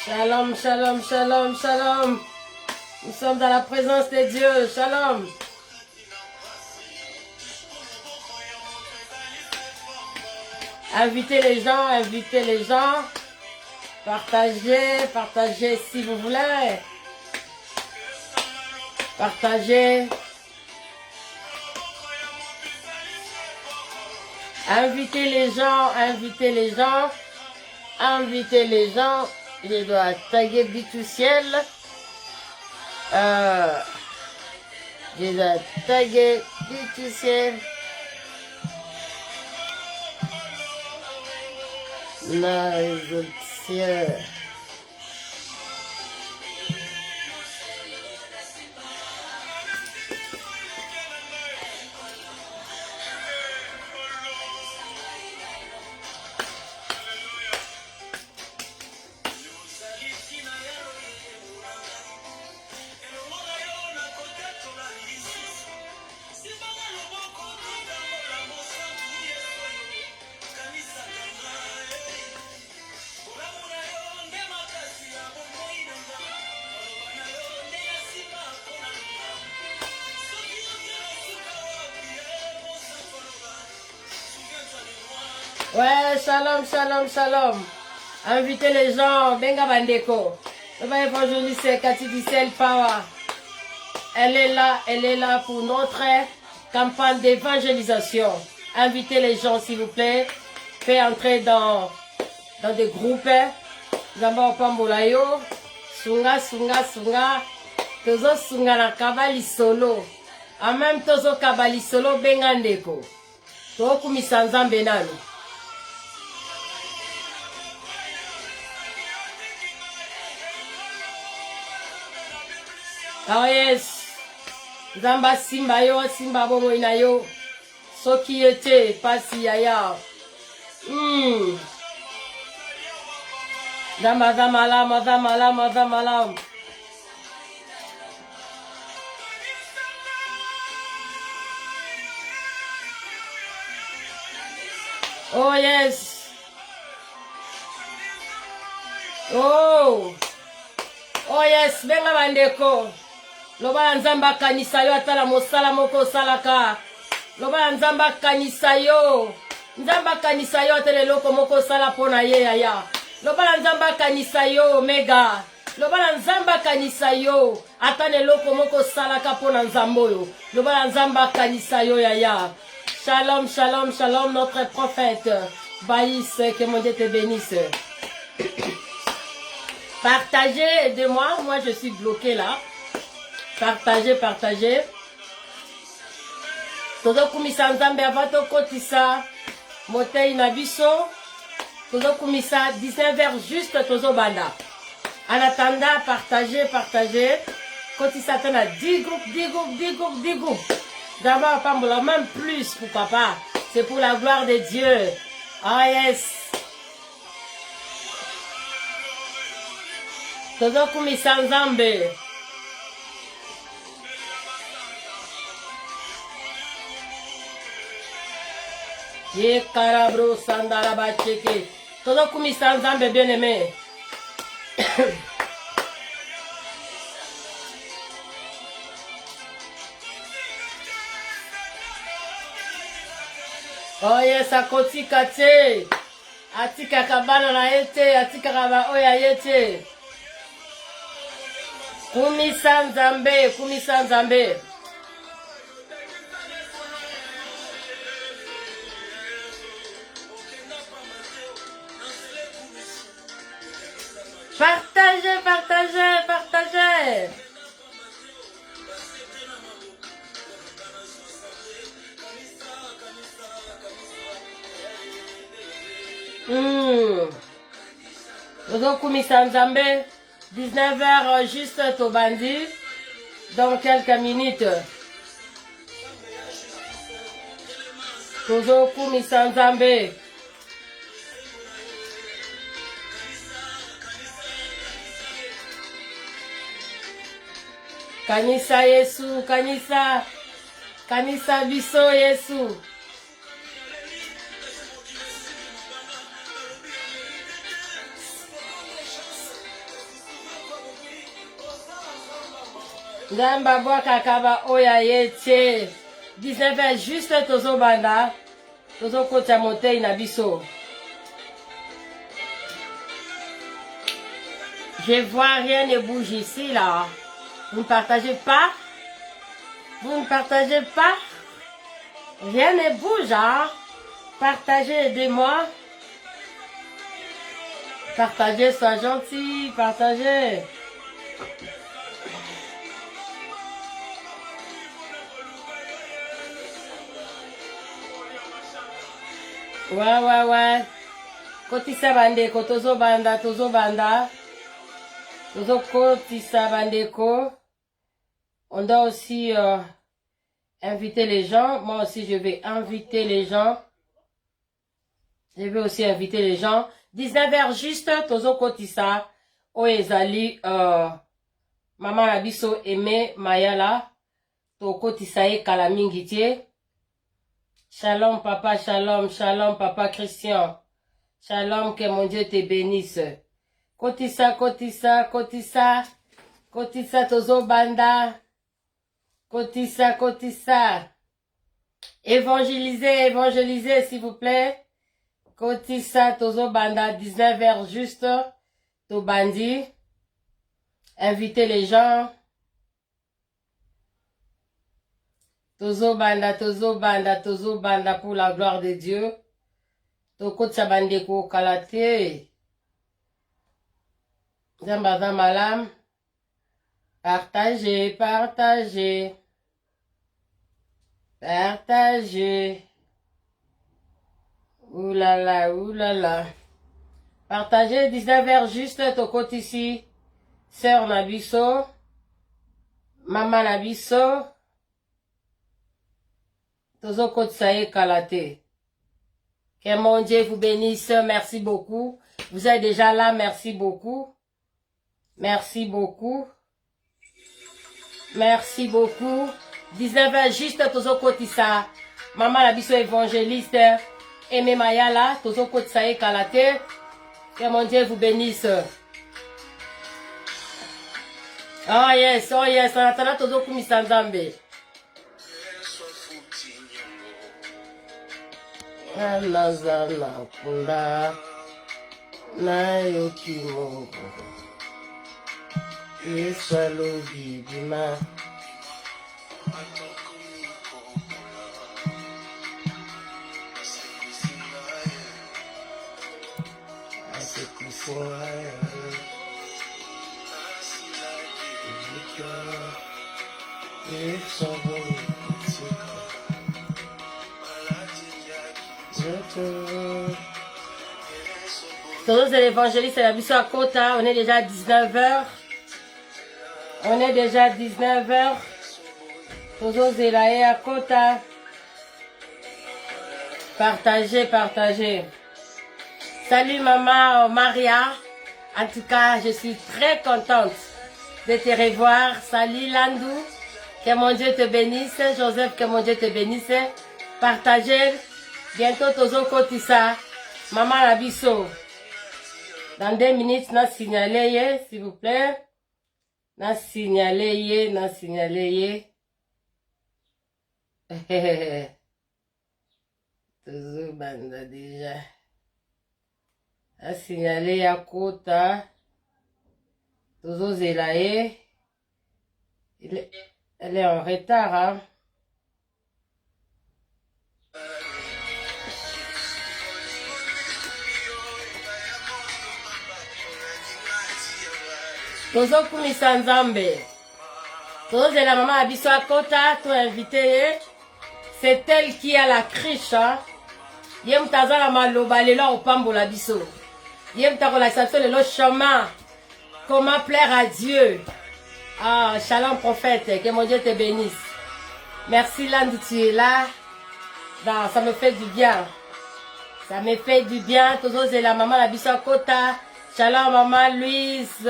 Shalom, shalom, shalom, shalom. Nous sommes dans la présence de Dieu. Shalom. Invitez les gens, invitez les gens. Partagez, partagez si vous voulez. Partagez. Invitez les gens, invitez les gens. Invitez les gens. Je dois taguer Bitu Ciel. Je dois taguer Bitu Ciel. La résolution. Ouais, shalom, shalom, shalom. Invitez les gens, Benga Bandeko. Le va évangéliste Cathy Dissel Power. Elle est là pour notre campagne d'évangélisation. Invitez les gens, s'il vous plaît. Faites entrer dans des groupes. Zamba Opambolayo. Sunga, sunga, sunga. Tozo sunga na kabali solo. En même tozo kabali solo Benga Ndeko. Toku misanzambe nanu. Oh yes, Zamba Simba yo, Simba bobo inayo. Soki ete, pasi yaya. Zamba zamalam, zamalam, zamalam. Oh yes. Oh yes, benga bandeko. Loba nzamba kanisa yo atala mosala moko salaka. Loba nzamba kanisa yo. Nzamba kanisa yo atele loko moko sala pona ye yaya. Loba nzamba kanisa yo mega. Loba nzamba kanisa yo atane loko moko salaka pona nzambo yo. Loba nzamba kanisa yo yaya. Shalom, shalom, shalom notre prophète. Baïs, que mon Dieu te bénisse. Partagez, aidez-moi, moi je suis bloqué là. Partagez, partagez. Todo kumisa nzambe avato kotisa motei na biso. Todo kumisa 19h juste tozo banda. En attendant, partagez, partagez. Kotisa tana 10 groupes, 10 groupes, 10 groupes, 10 groupes. D'abord, pambola, même plus pour papa. C'est pour la gloire de Dieu. Ah yes. Todo kumisa nzambe. Ye karabro sandara bacheke. Todo kumisa nzambe bien aimé. Oh yes, akotika te. Atika kabana na ete, atika kaba oya yete. Kumisa nzambe, kumisa nzambe. Partagez, partagez, partagez. Tozo kumisa nzambe. 19h juste au bandi. Dans quelques minutes. Tozo kumisa nzambe. Kanisa Yesu, kanisa. Kanisa biso Yesu. Nzamba bwa kakaba oya yetie. 19h juste tozo banda. Tozo kota motei na biso. Je vois rien ne bouge ici là. Vous ne partagez pas? Vous ne partagez pas? Rien ne bouge, hein? Partagez, aidez-moi. Partagez, sois gentil, partagez. Ouais. Kotisa bandeko, tozo banda. Tozo kotisa bandeko. On doit aussi inviter les gens. Moi aussi, je vais inviter les gens. Je vais aussi inviter les gens. 19h juste, tozo kotisa. Oezali, maman Nabiso Aimé Mayala. To kotisa e kalamingitie. Shalom papa, shalom papa Christian. Shalom, que mon Dieu te bénisse. Kotisa, tozo banda. Kotisa. Évangélisez, s'il vous plaît. Kotisa, tozo banda, 19h juste. To bandi. Invitez les gens. Tozo banda pour la gloire de Dieu. Toko tsabandeko kalate. Zamba malam. Partagez. Oulala. Partagez 19h juste toko ici. Sœur Nabiso. Maman Nabiso. Tozo kotsae kalate. Que mon Dieu vous bénisse. Merci beaucoup. Vous êtes déjà là. Merci beaucoup. 19h juste tozo kotisa. Maman Nabiso évangéliste. Aimé Mayala. Tozo kotsae kalate. Que mon Dieu vous bénisse. Oh yes. En attendant tozo kumisa nzambe. Nazala kunda na yokimo Esalo bibima Todos les évangélistes à la Kota, on est déjà à 19h. Todos les à Kota. Partagez. Salut maman Maria. En tout cas, je suis très contente de te revoir. Salut Landou. Que mon Dieu te bénisse. Joseph, que mon Dieu te bénisse. Partagez. Bientôt Tozo Kotisa. Maman Nabiso. Dans 2 minutes, n'a signalé, s'il vous plaît. N'a signalé. Tozo banda déjà. N'a signalé à Kota. Tozo Zelaye. Elle est en retard, hein. Tozo kumisa nzambe. Tozo la maman abiso à Kota, toi invité. C'est elle qui a la criche, hein. Yem tazala maloba lelo opambola biso. Yem ta relaxation lelo chemin. Comment plaire à Dieu. Ah, shalom prophète, que mon Dieu te bénisse. Merci Landy, tu es là. Non, ça me fait du bien. Tozo la maman abiso à Kota. Shalom maman Louise.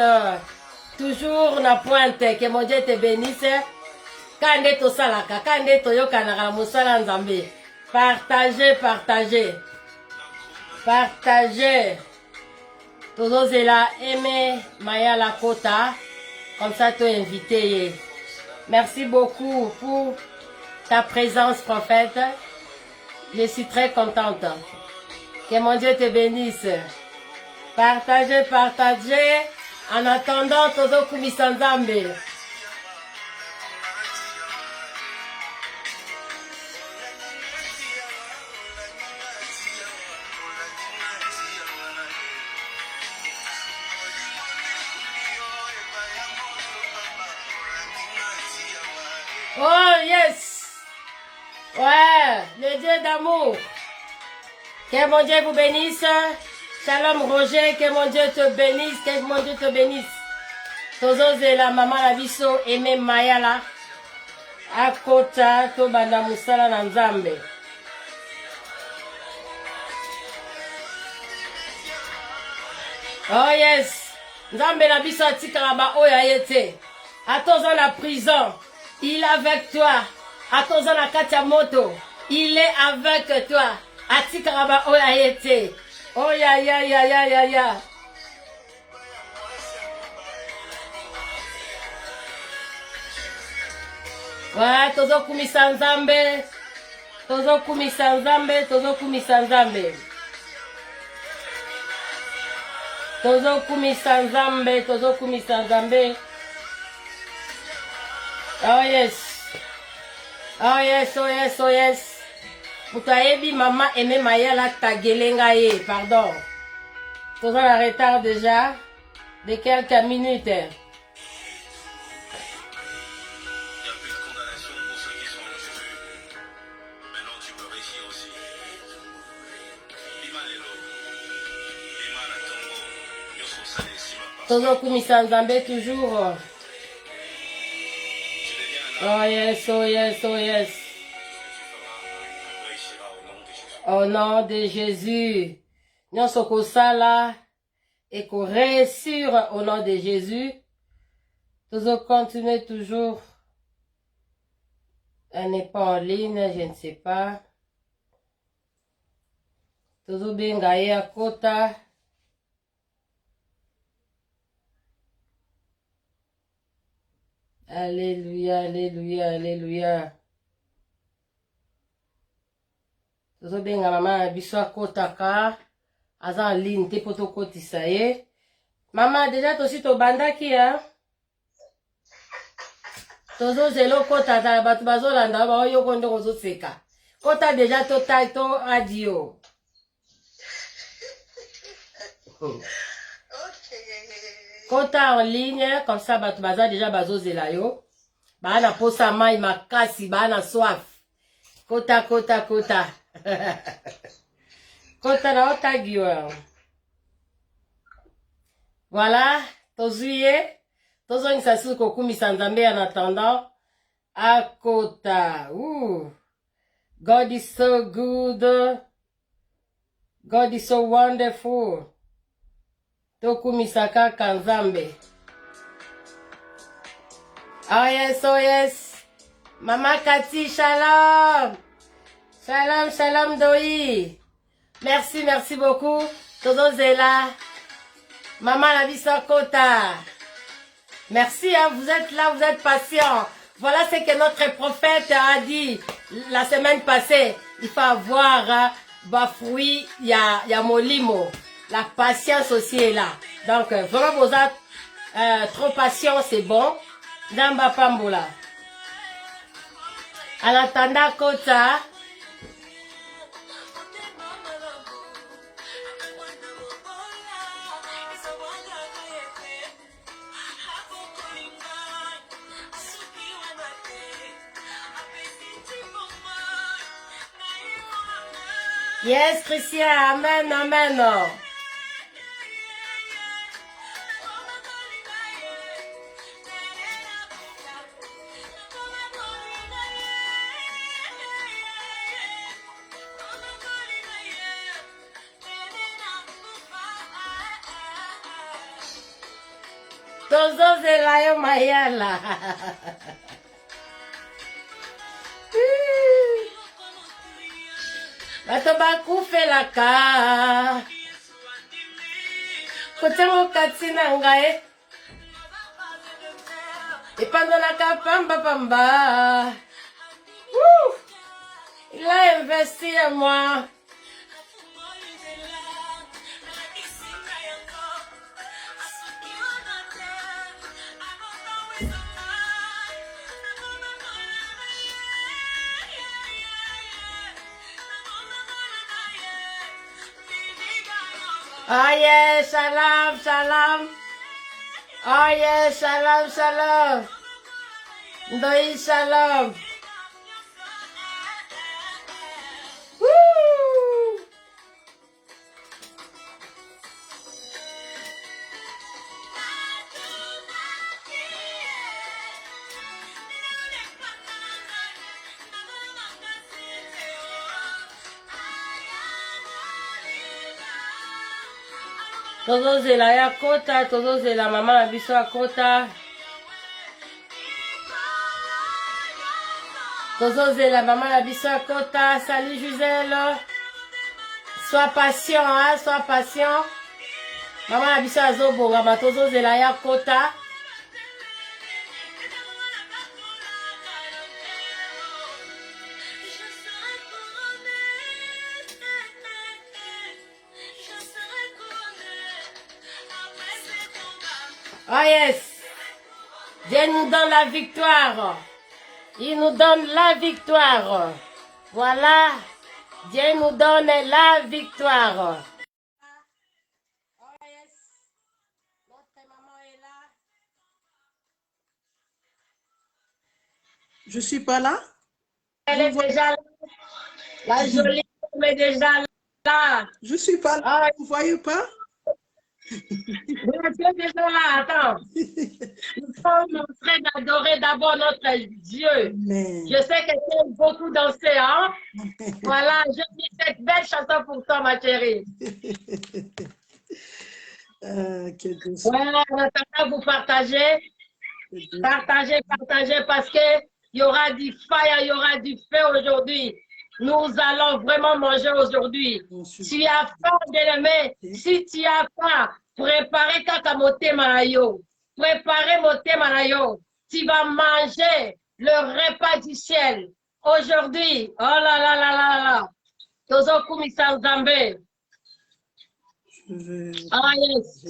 Toujours na pointe, que mon Dieu te bénisse. Kande to salaka, kande to yokanaka musala nzambe. Partagez. Tozo zela Aimé Mayala Kota. Comme ça, tu es invité. Merci beaucoup pour ta présence, prophète. Je suis très contente. Que mon Dieu te bénisse. Partagez, partagez. En attendant, Tozo Kumisanzambe. Oh yes! Ouais, le Dieu d'amour. Que mon Dieu vous bénisse. Shalom Roger, que mon Dieu te bénisse, que mon Dieu te bénisse. Tozo zela maman la biso aimé Mayala. Akota to banda musala na Nzambe. Oh yes. Nzambe na biso atikala ba oya yete. Atoza na prison. Il est avec toi. Atoza na katia moto. Il est avec toi. Atikala ba oya yete. Oh ya ya ya ya ya ya. Ouais, tozo kumisa Nzambe. Tozo kumisa Nzambe, tozo kumisa Nzambe. Tozo kumisa Nzambe, tozo kumisa Nzambe. Oh yes. Oh yes, oh yes, oh yes. Moutayebi maman aimé Mayala tagelenga ye, pardon. Tozo la retard déjà de quelques minutes. Tozo kumisa Nzambe toujours. Oh yes, oh yes, oh yes. Au nom de Jésus. Nous sommes sala et qu'on réussir au nom de Jésus. Tozo continuer toujours. Elle n'est pas en ligne, je ne sais pas. Tozo bengaye à kota. Alléluia, alléluia, alléluia. Tozo benga maman biso akotaka. Aza en ligne te poto kotisa ye. Maman déjà tosi to bandaki hein. Tozo zelo kota ta batu bazolanda ba oyo kondo kozo seka. Kota déjà to taito radio. Kota en ligne, comme ça, batu baza déjà bazo zela yo. Bana posa mai makasi, bana soif. Kota, kota, kota. Kota na otagio. Voilà, tozuye. Tozo nsasu kokumisa Nzambe en attendant. Akota. Ooh. God is so good. God is so wonderful. Tokumisaka Nzambe. Oh yes, oh yes. Mama Cathy, shalom. Shalom, shalom Doi. Merci, merci beaucoup. Tozo Zela. Maman la Kota. Merci, hein, vous êtes là, vous êtes patients. Voilà ce que notre prophète a dit la semaine passée. Il faut avoir fruit, il y a molimo. La patience aussi est là. Donc, vraiment, vous êtes trop patient, c'est bon. Namba Pambola. En attendant, Kota. Yes, Christian, amen, amen. Tozo zelayo mayala. Bato bakufelaka. Kotango kati na ngai. Epandolaka pamba pamba. Wouh! Il a investi en moi. Oh yeah, shalom, shalom. Oh yeah, shalom, shalom. Ndoi shalom. Woo! Tozozela ya kota, tozozela mama na biso ya kota. Tozozela mama na biso ya kota. Salut Gisèle. Sois patient, hein, sois patient. Mama na biso azobongama, tozozela ya kota. Oh yes, Dieu nous donne la victoire. Il nous donne la victoire. Voilà, Dieu nous donne la victoire. Oh yes, notre maman est là. Je suis pas là? Elle est déjà là. La jolie femme est déjà là. Je suis pas là. Vous voyez pas? Vous êtes déjà là, attends. Nous sommes en train d'adorer d'abord notre Dieu. Amen. Je sais que tu aimes beaucoup danser, hein? Voilà, je dis cette belle chanson pour toi, ma chérie. Voilà, on attend vous partager. Partagez, parce que il y aura du fire, il y aura du feu aujourd'hui. Nous allons vraiment manger aujourd'hui. Tu as faim, bien-aimé. Si tu as faim, préparez kakamote manayo. Préparez mote manayo. Tu vas manger le repas du ciel. Aujourd'hui, oh là là là là là. Tozo kumisa Nzambe. Ah yes.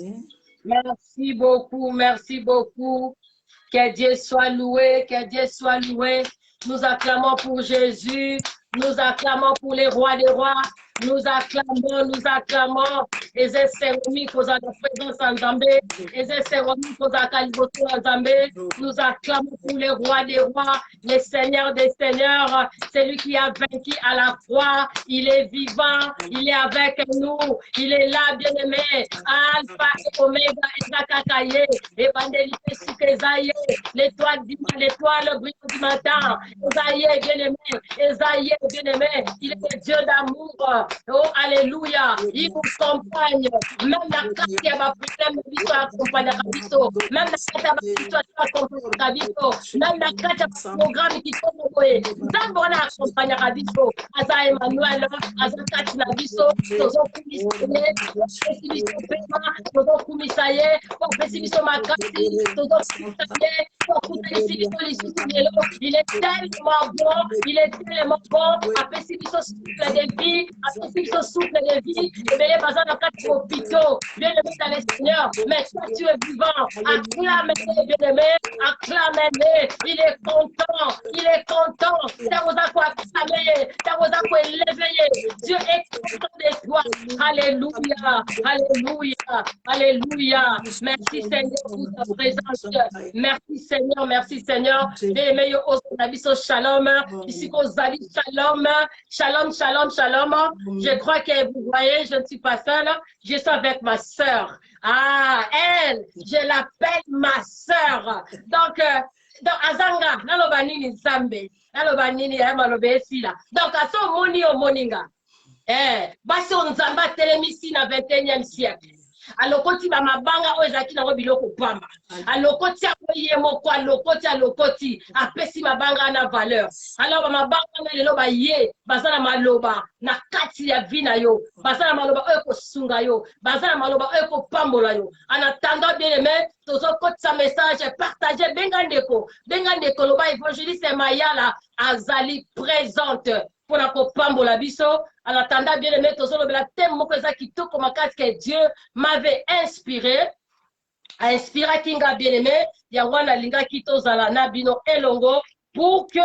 Merci beaucoup, merci beaucoup. Que Dieu soit loué, que Dieu soit loué. Nous acclamons pour Jésus. Nous acclamons pour les rois des rois. Nous acclamons. Et c'est remis pour la présence en Zambé. Et c'est remis pour la qualité en Zambé. Nous acclamons pour les rois des rois, les seigneurs des seigneurs. Celui qui a vaincu à la croix. Il est vivant. Il est avec nous. Il est là, bien-aimé. Alpha et Omega, Ezakakaye, Évangélité Sukezaye, l'étoile le brillant du matin. Ezaïe, bien-aimé. Ezaïe, bien-aimé. Il est le Dieu d'amour. Oh, alléluia. Il nous accompagne. Même la carte qui a problème, il nous accompagne. Même la carte qui a accompagne. Même la carte qui a programme qui tombe. Nous avons accompagné Rabiso. Aza Emmanuel, Aza Katina Biso, Tozo Kumisaye, Pessibiso Pema, Tozo Kumisaye, Pessibiso Makati, Tozo Kumisaye, il est tellement bon, à Pessibiso souffle de vie, à Pessibiso souffle de vie, et bien, bazar dans quatre hôpitaux, bien aimé dans les seigneurs, mais toi tu es vivant, acclame-le, bien aimé, acclame-le, il est content, t'as osé quoi acclamer, t'as osé quoi l'éveiller, Dieu est content de toi, alléluia, alléluia, alléluia, merci Seigneur pour ta présence, merci Seigneur, bien aimé, yo osabiso shalom, ici kozali shalom, shalom, je crois que vous voyez, je ne suis pas seule, je suis avec ma sœur. Ah, elle, je l'appelle ma sœur. Donc Azanga, naloba nini Nzambe, naloba nini malobe esila. Donc aso moni o moninga. Basi on Nzamba telemisi na 21e siècle. alokoti ba mabanga oyo ezalaki nango biloko pamba alokoti ye moko alokoti apesi mabanga na valeur alors ba mabanga na lelo baye baza na maloba na kati ya vie na yo baza na maloba oyo kosunga yo baza na maloba oyo kopambola yo en attendant bien aimé tozokotisa message partager benga ndeko loba évangéliste Mayala azali présente pour la kopambola biso. En attendant bien aimé tozolobela thème moko eza kitoko makasi que Dieu m'avait inspiré kinga bien aimé yango na linga kitozala na bino elongo pour que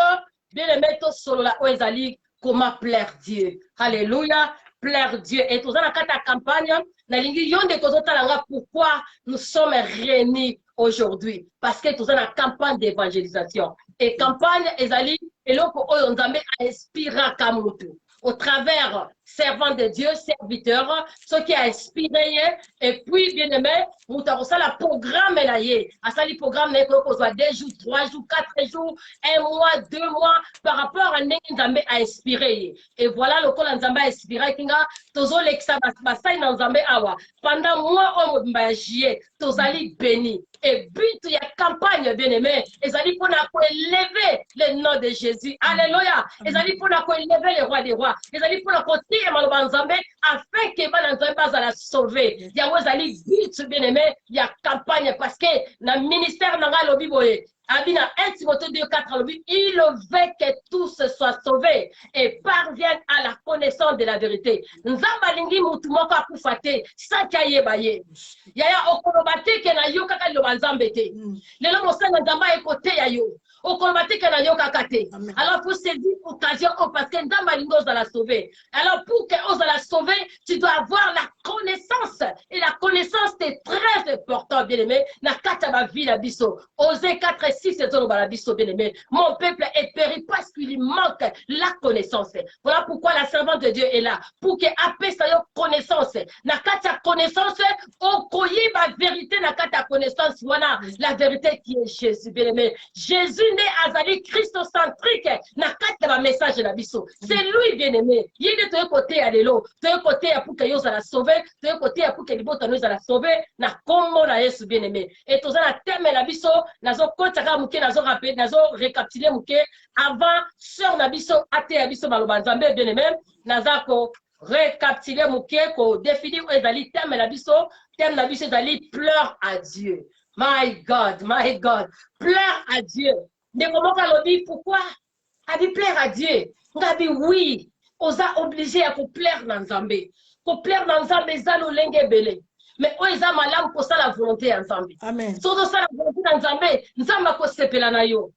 bien aimé tosolola oyo ezali comment plaire Dieu. Alléluia, plaire Dieu. Et tous na kata campagne na lingi yonde tozotalanga pourquoi nous sommes réunis aujourd'hui parce que tous na campagne d'évangélisation et campagne ezali eloko oyo nzambe a inspiré kamutu au travers servant de Dieu, serviteur, ce qui a inspiré, et puis, bien aimé, nous avons ça la programme là, à ça le programme n'est que soit 2 jours, 3 jours, 4 jours, 1 mois, 2 mois, par rapport à Nzambe a inspiré. Et voilà le col Nzambe a inspiré, kinga, tozo l'exa basai Nzambe awa. Pendant moi, on m'a jié, tozali béni. Et but, il y a campagne, bien aimé, et ça dit pour élever le nom de Jésus. Alléluia. Et ça dit pour élever le roi des rois. Et ça dit pour côté afin que Nzambe la sauver. Il y a Wazali but bien aimé, il y a campagne parce que dans le ministère n'a lobi boye. Abina 1 Timothée 2:4 il veut que tous soient sauvés et parviennent à la connaissance de la vérité. Nzamba lingi mutu moko akufate sankaye baye. Yaya okolobate ke na yo kaka lo Nzambe te. Lelo mosanga Nzamba ekote ya yo. Okolobate ke na yo kaka te. Alors pour saisir occasion parce que Nzamba lingi oza la sauver. Alors pour que oza la sauver, tu dois avoir la connaissance et la connaissance est très important bien aimé. Na kata ba vie la biso. Osée 4:6 bien aimé. Mon peuple est péri parce qu'il lui manque la connaissance. Voilà pourquoi la servante de Dieu est là. Pour que après sa connaissance, na kata connaissance, o koyi ba vérité na kata connaissance. Voilà la vérité qui est Jésus bien aimé. Jésus n'est azali christocentrique na kata ba message la biso. C'est lui bien aimé. Il est de ton côté à l'élo, de ton côté pour que Dieu la sauver, de ton côté pour que libota nous la sauver. Na comme na Jésus bien aimé. Et tous la thème la biso nazo kota muke nazo rappel nazo récapituler muke avant sœur nabiso ate abiso maloba Nzambe bien aimé nazako récapituler muke ko définir ezali thème nabiso ezali pleure à Dieu. My God, pleure à Dieu. De comment kalobi pourquoi a dit plaire à Dieu? Ngabi oui, osa obligé à plaire dans Nzambe. Ko plaire dans Nzambe zalo lenge belé. Mais on est malade pour ça la volonté ensemble. Amen. Surtout ça la volonté ensemble. Nous sommes à cause de la yo.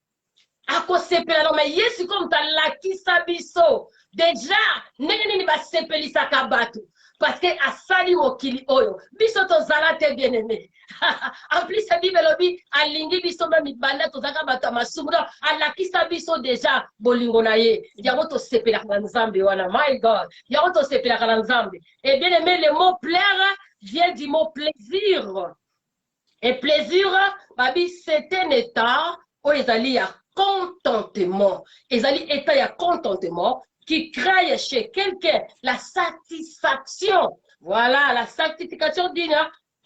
À cause de la mais Yesu comme ta la qui sabiso. Déjà, n'est pas sepeli sa kabatu. Parce que à sali mokili oyo. Biso to zalate bien aimé. En plus la Bible lobi alingi biso même banda to zaka bata masumura ala qui sabiso déjà bolingo na ye. Yango to sepela na Nzambe wana. My God. Yango to sepela na Nzambe. Et bien aimé le mot plaire vient du mot plaisir. Et plaisir, babi, c'est un état où il y a contentement. Il y a contentement qui crée chez quelqu'un la satisfaction. Voilà, la satisfaction d'une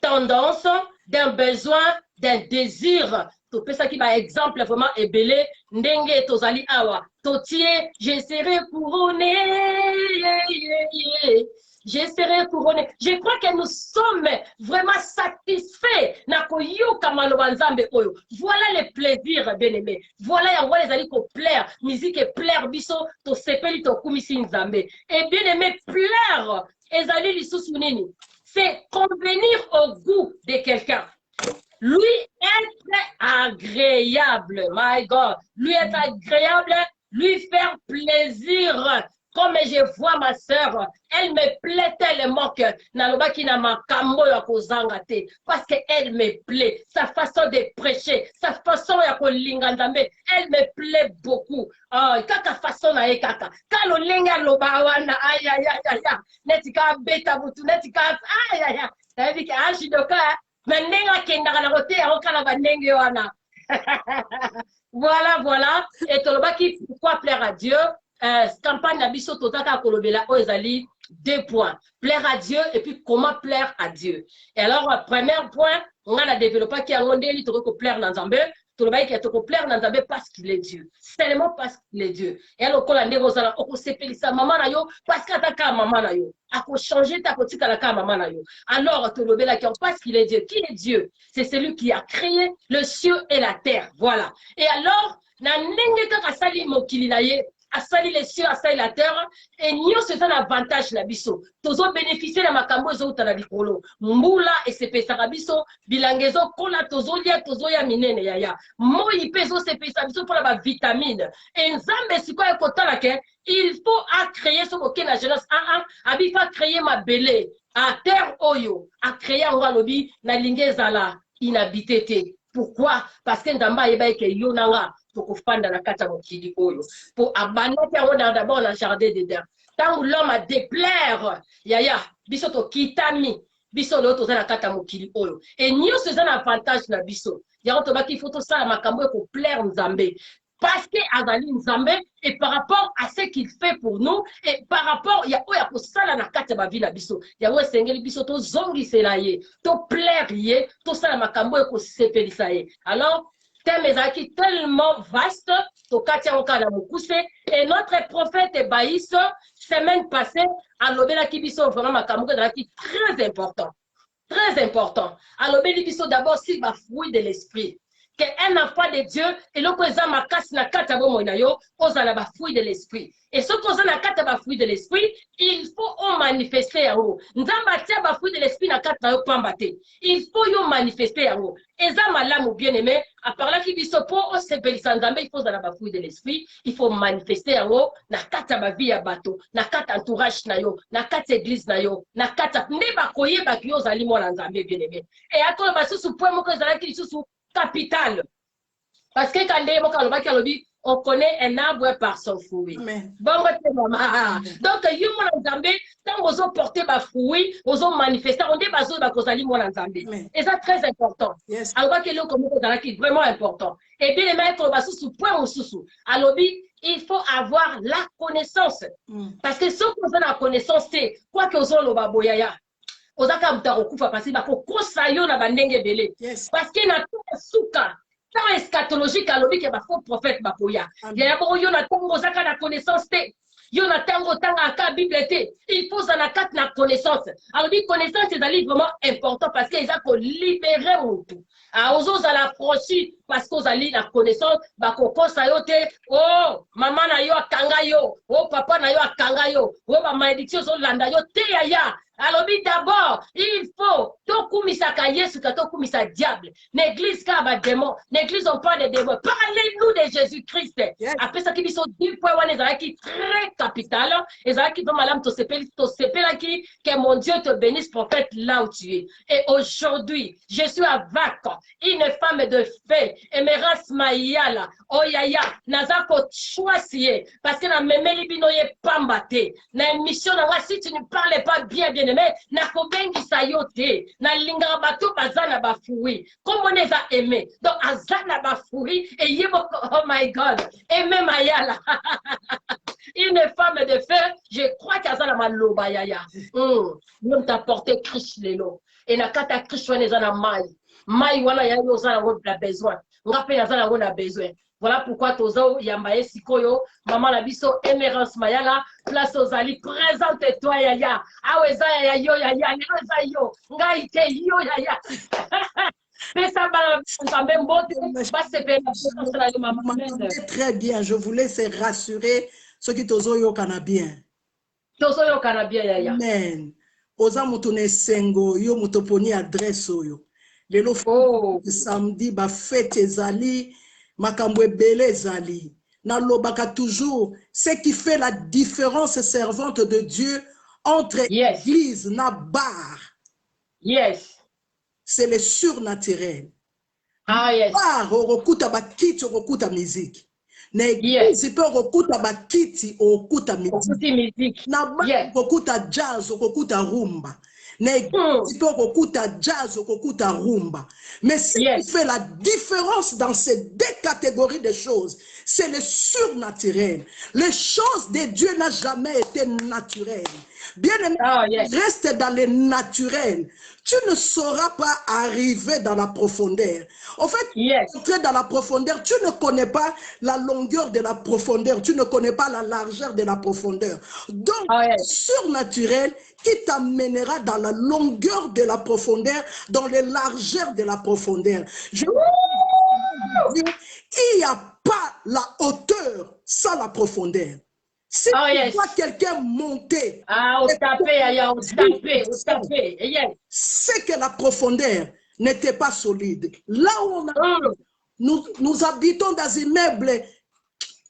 tendance, d'un besoin, d'un désir. Tout ça qui va exemple vraiment est belé. Ndenge tozali awa. Totier, je serai couronné. Je serai couronné. Je crois que nous sommes vraiment satisfaits. Voilà les plaisirs, bien aimés. Voilà les amis qui plaire. Musique et plaire, biso, to sepeli to kumisi nzambe. Et bien aimé, plaire. Ezali lisousounini. C'est convenir au goût de quelqu'un. Lui être agréable. My God. Lui être agréable. Lui faire plaisir. Comme je vois ma sœur, elle me plaît tellement que parce qu'elle me plaît, sa façon de prêcher, sa façon de elle me plaît beaucoup. Kaka façon na kaka. Kalo lenga lobawana aïe aïe aïe aïe. Netika beta butu netika aïe aïe aïe. Ça veut dire que ajidoka mais nenga kenda na rote okala banenge wana. Voilà et toloba qui pourquoi plaire à Dieu. Campagne na biso totaka kolobela o ezali 2 points. Plaire à Dieu et puis comment plaire à Dieu. Et alors, premier point, on a développé qui a rendu l'autre plaire dans Zambé. Tout le monde qui a plaire dans Zambé parce qu'il est Dieu. Seulement parce qu'il est Dieu. Et alors, quand on a dit, on s'est payé ça, maman na yo, parce qu'à ta ka maman na yo. A changer ta petite à la ka maman na yo. Alors, tout le monde là, parce qu'il est Dieu. Qui est Dieu? C'est celui qui a créé le ciel et la terre. Voilà. Et alors, na ndenge kaka sali mokili na ye, asali les cieux, asali la terre, et nous c'est un avantage na biso. Tozo bénéficier na makambo zo utana likolo. Mbula et se pesa biso, bilangezo kola tozo ya minene yaya. Moi peso se pesa biso pour la vitamine. Et nzambe siko e kotala ke, il faut à créer ce que la jeunesse abi fa créer ma belé à terre oyo, à créer en lobi na lingezala inhabité te. Pourquoi? Parce que ndamba yeba ke yonanga pour fanda na kata mokili oyo pour abandonner d'abord dans le jardin d'Éden. Tant l'homme a déplaire yaya biso to kitami biso lo to na kata mokili oyo et nous c'est un avantage na biso ya to baki faut to ça makambo ko plaire Nzambe parce que azali Nzambe et par rapport à ce qu'il fait pour nous et par rapport ya oya ko sala na kata ba vie na biso ya we sengeli biso to zongi selaye to plaire ye to sala makambo ko sepelisa ye. Alors thème est tellement vaste, et notre prophète Baïs, semaine passée, a lobé la kibiso vraiment ma qui très important. Très important. A lobé libiso d'abord si ma fruit de l'esprit. Qu'un enfant de Dieu, et l'on peut ma casse na katabo moinayo, osa la fruit de l'esprit. Et ce qu'on a na kataba fruit de l'esprit, il faut manifester en haut. Nzamba tia ba fruit de l'esprit na kataba pambate. Il faut yo manifester en haut. Et ça malam ou bien aimé, à part là qui biso po o sepelisa nzambe, il faut za ba fruit de l'esprit, il faut manifester en haut na kataba vie ya bato, na kat entourage na yo, na kat église na yo, na kat ne ba koye ba kyo zali mo na nzambe bien aimé. Et ato ba susu point mo ko zala ki susu capital. Parce que quand on connaît un arbre par son fruit. Bon, maman. Donc, quand vous portez ma fruit, vous manifestez, on dit que vous avez et ça très important. Alors que c'est vraiment important. Et bien, les maîtres, sous point ou sous. Alors, il faut avoir la connaissance. Parce que si vous avez la connaissance, c'est quoi que vous avez le baboyaya. Ozaka mutarokufa parce que kosayo na bandenge belé parce que na tout souka tant eschatologique à l'objet que ba faux prophète bakoya ya bo yo na tango ozaka na connaissance te yo na tango tanga ka bible te il faut na kat na connaissance alors bi connaissance c'est vraiment important parce que ils a ko libérer mutu a ozo za la franchi parce que ali la connaissance ba ko kosayo te oh maman na yo akanga yo oh papa na yo akanga yo oh ba malédiction zo landa yo te ya. Alors, d'abord, il faut tokumisaka Yesu ka tokumisa diable. L'église ka ba démon, l'église on parle de démons. Parlez-nous de Jésus-Christ. Après ça qui sont 10 points qui très capital et ça qui va madame to sepela qui que mon Dieu te bénisse prophète là où tu es. Et aujourd'hui, je suis avec une femme de fait, Emerance Mayala. Oh yaya, nazako choisier parce que na memeli binoye pambate. Na émission na si tu ne parles pas bien aimé, na kobengi sayote, na lingara bato bazana bafoui. Comme on les a aimés. Donc, azana bafoui, et yebo, oh my God, aimé Mayala. Une femme de feu, je crois qu'azana maloba yaya. Nous t'a porté Christ lelo. Et na kata Christ wane zana mai. Mai wana ya yo zana won la besoin. Ngape na zana won a besoin. Voilà pourquoi Tozo Yambaye Sikoyo, maman la biso Emerance Mayala, place aux ali, présente-toi yaya. Aweza yaya yo yaya, neza yo, ngaite yo yaya. Mais ça va, ça même bon, très bien, je vous laisse rassurer ceux qui Tozo yo canabien. Tozo yo canabien yaya. Amen. Oza mutune sengo yo mutoponi adresse yo. Lelo samedi ba fête ezali. Makambo ebele zali. Na lobaka toujours, ce qui fait la différence servante de Dieu entre église na bar. C'est le surnaturel. Bar orokuta bakiti orokuta musique. Na église pe orokuta bakiti orokuta musique. Na bar orokuta jazz orokuta rumba. Tu peux écouter jazz ou écouter rumba. Mais ce qui fait la différence dans ces deux catégories de choses, c'est le surnaturel. Les choses de Dieu n'ont jamais été naturelles. Bien aimé, reste dans le naturel. Tu ne sauras pas arriver dans la profondeur. En fait, entrer dans la profondeur, tu ne connais pas la longueur de la profondeur, tu ne connais pas la largeur de la profondeur. Donc, surnaturel qui t'amènera dans la longueur de la profondeur, dans les largeurs de la profondeur. Il n'y a pas la hauteur sans la profondeur. Si tu vois quelqu'un monter, c'est que la profondeur n'était pas solide. Là où nous habitons dans un immeuble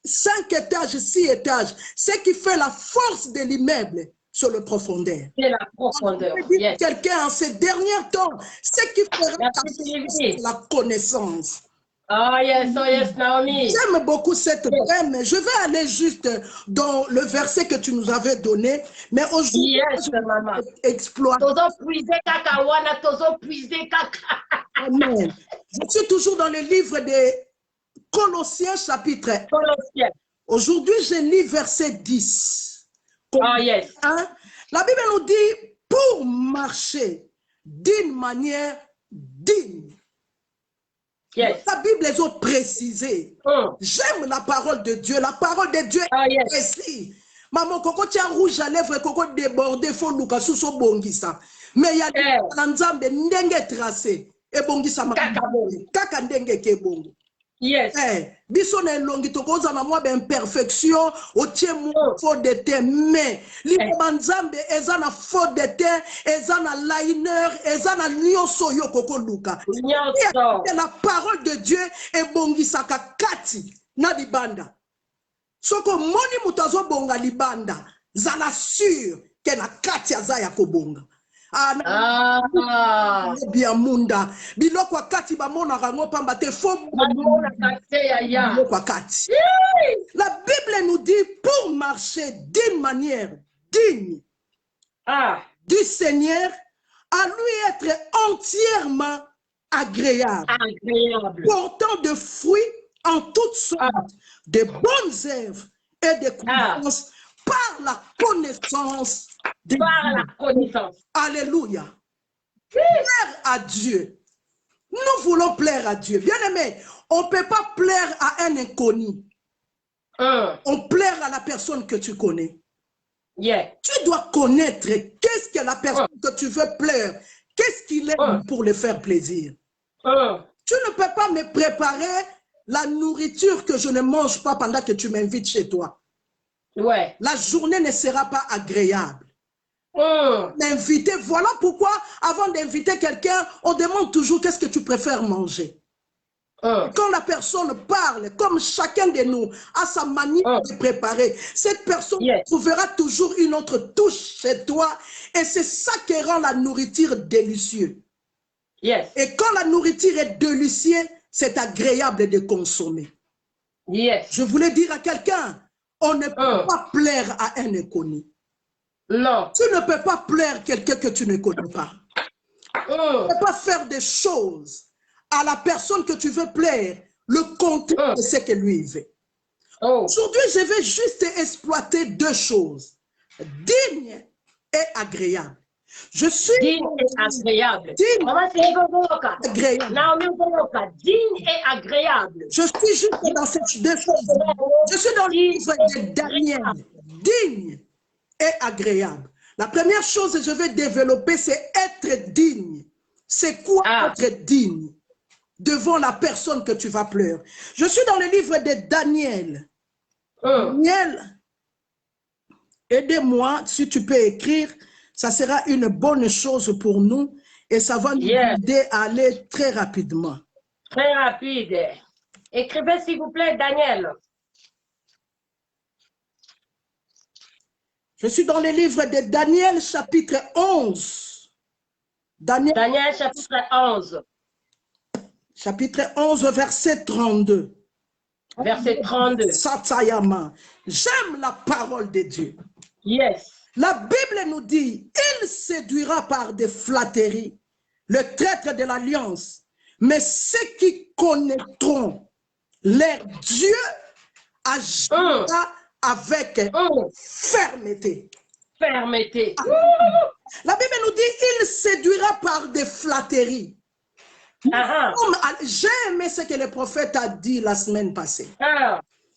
5 étages, 6 étages, ce qui fait la force de l'immeuble sur le profondeur. C'est la profondeur. Quelqu'un en ces derniers temps, ce qui fera la connaissance. Naomi. J'aime beaucoup cette thème. Je vais aller juste dans le verset que tu nous avais donné. Mais aujourd'hui, je vais exploiter. Amen. Je suis toujours dans le livre de Colossiens chapitre 1. Aujourd'hui, je lis verset 10. La Bible nous dit, pour marcher d'une manière digne. La Bible les a précisé. J'aime la parole de Dieu. La parole de Dieu est précise. Maman, koko tia rouge à lèvres, koko débordé, faut nous kasou so bongisa. Mais il y a des nzambe ndenge tracé. Et bongisa kaka ndenge ke bongo. Biso na longi tokoza na mwa imperfection otie mo faute de te mais li banzambe ezana faute de te ezana liner ezana nyonso yo koko luka. La parole de Dieu est bongisaka kati na libanda. Soko moni mutazo bonga libanda zala sûr que na kati azaya kobonga. Biamunda biloko akati bamona rango pamba te fo la Bible nous dit pour marcher d'une manière digne du Seigneur, à lui être entièrement agréable, portant de fruits en toutes sortes de bonnes œuvres et de connaissances par la connaissance de Dieu. Alléluia. Plaire à Dieu. Nous voulons plaire à Dieu. Bien aimé, on ne peut pas plaire à un inconnu. On plaire à la personne que tu connais. Tu dois connaître qu'est-ce que la personne que tu veux plaire, qu'est-ce qu'il aime pour le faire plaisir. Tu ne peux pas me préparer la nourriture que je ne mange pas pendant que tu m'invites chez toi. La journée ne sera pas agréable. M'inviter, voilà pourquoi avant d'inviter quelqu'un, on demande toujours qu'est-ce que tu préfères manger. Quand la personne parle, comme chacun de nous a sa manière de préparer, cette personne trouvera toujours une autre touche chez toi et c'est ça qui rend la nourriture délicieuse. Et quand la nourriture est délicieuse, c'est agréable de consommer. Je voulais dire à quelqu'un, on ne peut pas plaire à un inconnu. Non. Tu ne peux pas plaire à quelqu'un que tu ne connais pas. Tu ne peux pas faire des choses à la personne que tu veux plaire, le contraire de ce que lui veut. Aujourd'hui, je vais juste exploiter deux choses. Digne et agréable. Je suis digne et agréable. Digne et agréable. Je suis juste dans ces deux choses. Je suis dans le livre de Daniel. Digne et agréable. La première chose que je vais développer, c'est être digne. C'est quoi être digne devant la personne que tu vas pleurer? Je suis dans le livre de Daniel. Daniel, aidez-moi, si tu peux écrire, ça sera une bonne chose pour nous et ça va nous aider à aller très rapidement. Très rapide. Écrivez s'il vous plaît, Daniel. Je suis dans le livre de Daniel, chapitre 11. Daniel, chapitre 11. Chapitre 11, verset 32. Verset 32. Satayama. J'aime la parole de Dieu. La Bible nous dit, il séduira par des flatteries le traître de l'alliance, mais ceux qui connaîtront leur Dieu agira avec fermeté. Fermeté. La Bible nous dit, il séduira par des flatteries. J'ai aimé ce que le prophète a dit la semaine passée.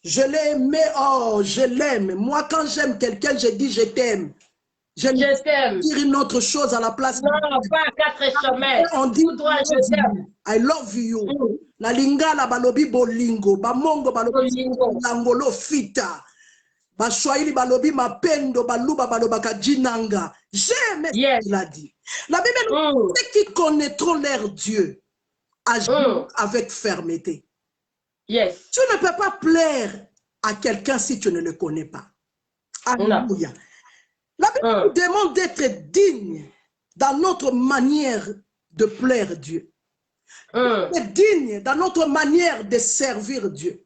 Je l'ai aimé, oh, je l'aime. Moi, quand j'aime quelqu'un, je dis je t'aime. Je t'aime. Dire une autre chose à la place. Non, pas quatre chemins. On dit je t'aime. I love you. La lingala balobi bolingo, bamongo balobi langolo fita. Baswahili balobi mapendo baluba balobaka jinanga. J'aime ce qu'il a dit. La Bible nous dit ceux qui connaîtront leur Dieu agir avec fermeté. Yes. Tu ne peux pas plaire à quelqu'un si tu ne le connais pas. Alléluia. La Bible nous demande d'être digne dans notre manière de plaire Dieu. D'être digne dans notre manière de servir Dieu.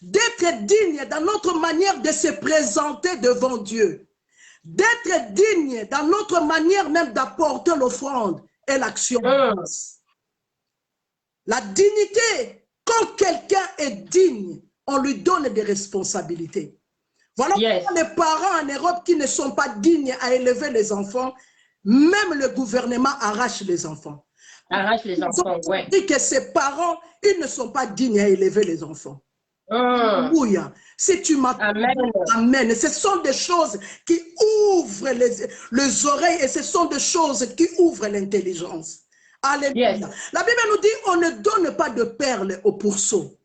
D'être digne dans notre manière de se présenter devant Dieu. D'être digne dans notre manière même d'apporter l'offrande et l'action. La dignité, quand quelqu'un est digne, on lui donne des responsabilités. Voilà pourquoi les parents en Europe qui ne sont pas dignes à élever les enfants, même le gouvernement arrache les enfants. Arrache les enfants, oui. Dit que ces parents, ils ne sont pas dignes à élever les enfants. Alléluia. Si tu m'attends, amen. Ce sont des choses qui ouvrent les oreilles et ce sont des choses qui ouvrent l'intelligence. Alléluia. La Bible nous dit on ne donne pas de perles aux pourceaux.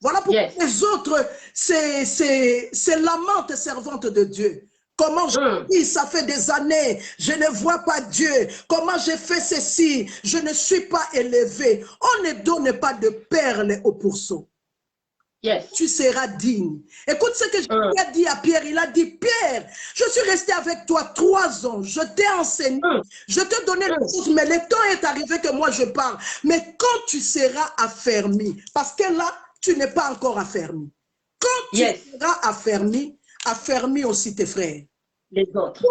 Voilà pourquoi les autres, c'est l'amante servante de Dieu. Comment je dis, ça fait des années, je ne vois pas Dieu. Comment j'ai fait ceci, je ne suis pas élevé. On ne donne pas de perles aux pourceaux. Tu seras digne. Écoute ce que Jésus a dit à Pierre. Il a dit, Pierre, je suis resté avec toi 3 ans. Je t'ai enseigné. Je t'ai donné le choses, mais le temps est arrivé que moi je parle. Mais quand tu seras affermi, parce que là, tu n'es pas encore affermi. Quand tu seras affermi, affermis aussi tes frères. Les autres.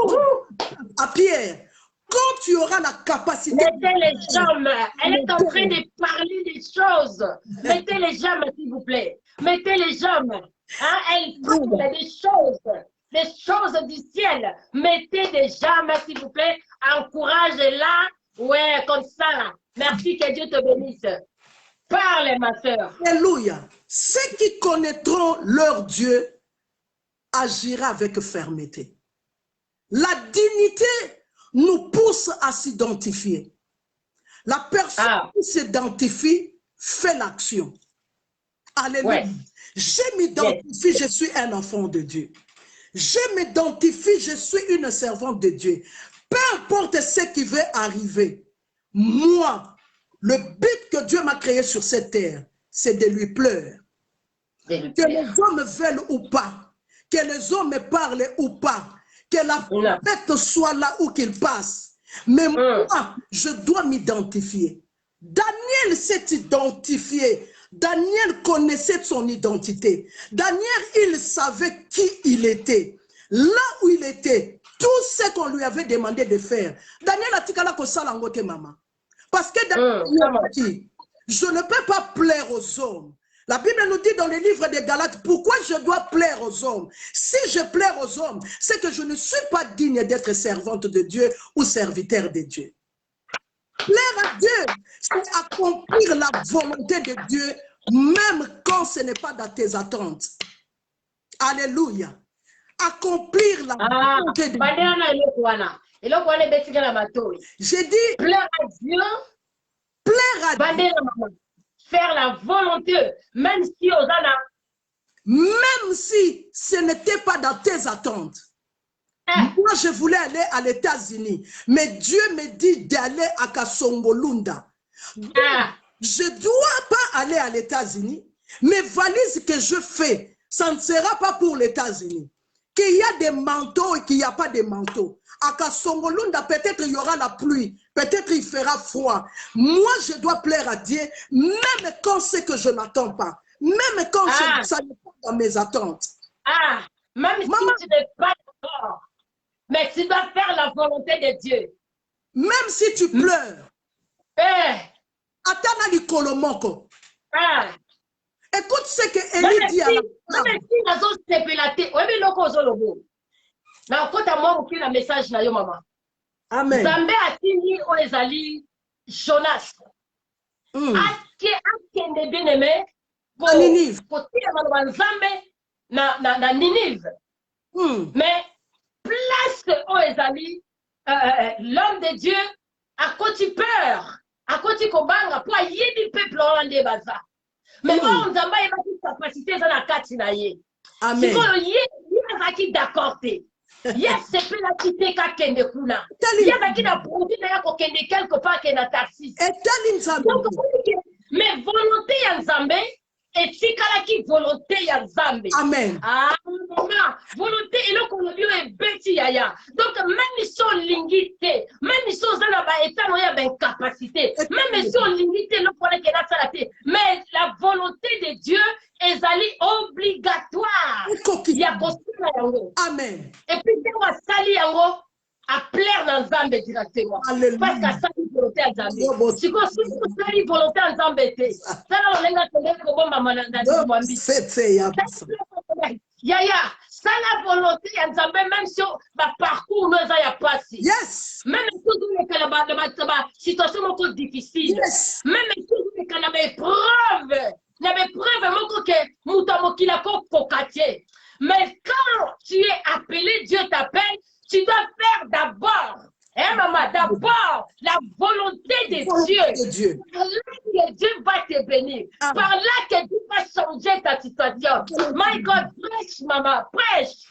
À Pierre, quand tu auras la capacité... Mettez les jambes. Elle est en train de parler des choses. Mettez les jambes, s'il vous plaît. Mettez les jambes. Hein? Elle parle des choses du ciel. Mettez des jambes, s'il vous plaît. Encouragez-la. Ouais, comme ça. Merci, que Dieu te bénisse. Parle, ma soeur. Alléluia. Ceux qui connaîtront leur Dieu agira avec fermeté. La dignité nous pousse à s'identifier. La personne qui s'identifie fait l'action. Alléluia. Je m'identifie, je suis un enfant de Dieu. Je m'identifie, je suis une servante de Dieu. Peu importe ce qui va arriver, moi, le but que Dieu m'a créé sur cette terre, c'est de lui plaire. Que les hommes veulent ou pas, que les hommes me parlent ou pas, que la fête soit là où qu'il passe. Mais moi, je dois m'identifier. Daniel s'est identifié. Daniel connaissait son identité. Daniel, il savait qui il était. Là où il était, tout ce qu'on lui avait demandé de faire. Daniel a dit que maman. Parce que Daniel a dit, je ne peux pas plaire aux hommes. La Bible nous dit dans le livre des Galates, pourquoi je dois plaire aux hommes? Si je plaire aux hommes, c'est que je ne suis pas digne d'être servante de Dieu ou serviteur de Dieu. Plaire à Dieu, c'est accomplir la volonté de Dieu, même quand ce n'est pas dans tes attentes. Alléluia. Accomplir la volonté de Dieu. J'ai dit, plaire à Dieu, plaire à Dieu. Faire la volonté, même si ce n'était pas dans tes attentes. Moi, je voulais aller à l'États-Unis, mais Dieu me dit d'aller à Kasongolunda. Je ne dois pas aller à l'États-Unis. Mes valises que je fais, ça ne sera pas pour l'États-Unis. Qu'il y a des manteaux et qu'il n'y a pas de manteaux. À Kasongolunda, peut-être il y aura la pluie, peut-être il fera froid. Moi, je dois plaire à Dieu, même quand c'est que je n'attends pas. Même quand ça n'est pas dans mes attentes. Même si tu n'es pas d'accord, mais tu dois faire la volonté de Dieu. Même si tu pleures. Atana li kolomoko. Écoute ce que Élie dit à la femme. Même si nazo sepelate, oui mais loko zolobo. Na kota moi oki na message na yo maman. Amen. Zambé atini o ezali Jonas. Akende bien aimé pour Ninive. Pour tirer ma Zambé na Ninive. Mais place o ezali l'homme de Dieu a côté peur, a côté kobanga pour yébi peuple hollandais baza. Mais on Zamba il va toute capacité dans la kati na ye. Amen. Si on yé va qui d'accord te. Yes, c'est plus la cité ka kende kuna. Yes, va qui na produit na ko kende quelque part que na taxi. Et tali Nzambe. Mais volonté ya Nzambe et tikalaki volonté ya Nzambe. Amen. Ah maman, volonté eloko lobi e beti yaya. Donc même si on limité, même si on a ba état no ya ben capacité, même si on limité le pour que na salate, mais la volonté de Dieu est obligatoire. Il y a postula yango. Amen. Et puis quand on sali yango à plaire dans Nzambe directement. Alléluia. Parce que ça volonté à Nzambe. Si on sali volonté à Nzambe te, ça na lenga tende ko bomba mananda di mwambi. Yaya, ça la volonté à Nzambe même si ba parcours nous a passé. Yes. Même si on est dans la situation beaucoup difficile. Yes. Même si on est dans la épreuve. Il y avait preuve que Moutamo qui l'a kokatier. Mais quand tu es appelé, Dieu t'appelle, tu dois faire d'abord, hein maman, d'abord la volonté de Dieu. Par là que Dieu va te bénir. Par là que Dieu va changer ta situation. My God, prêche maman, prêche.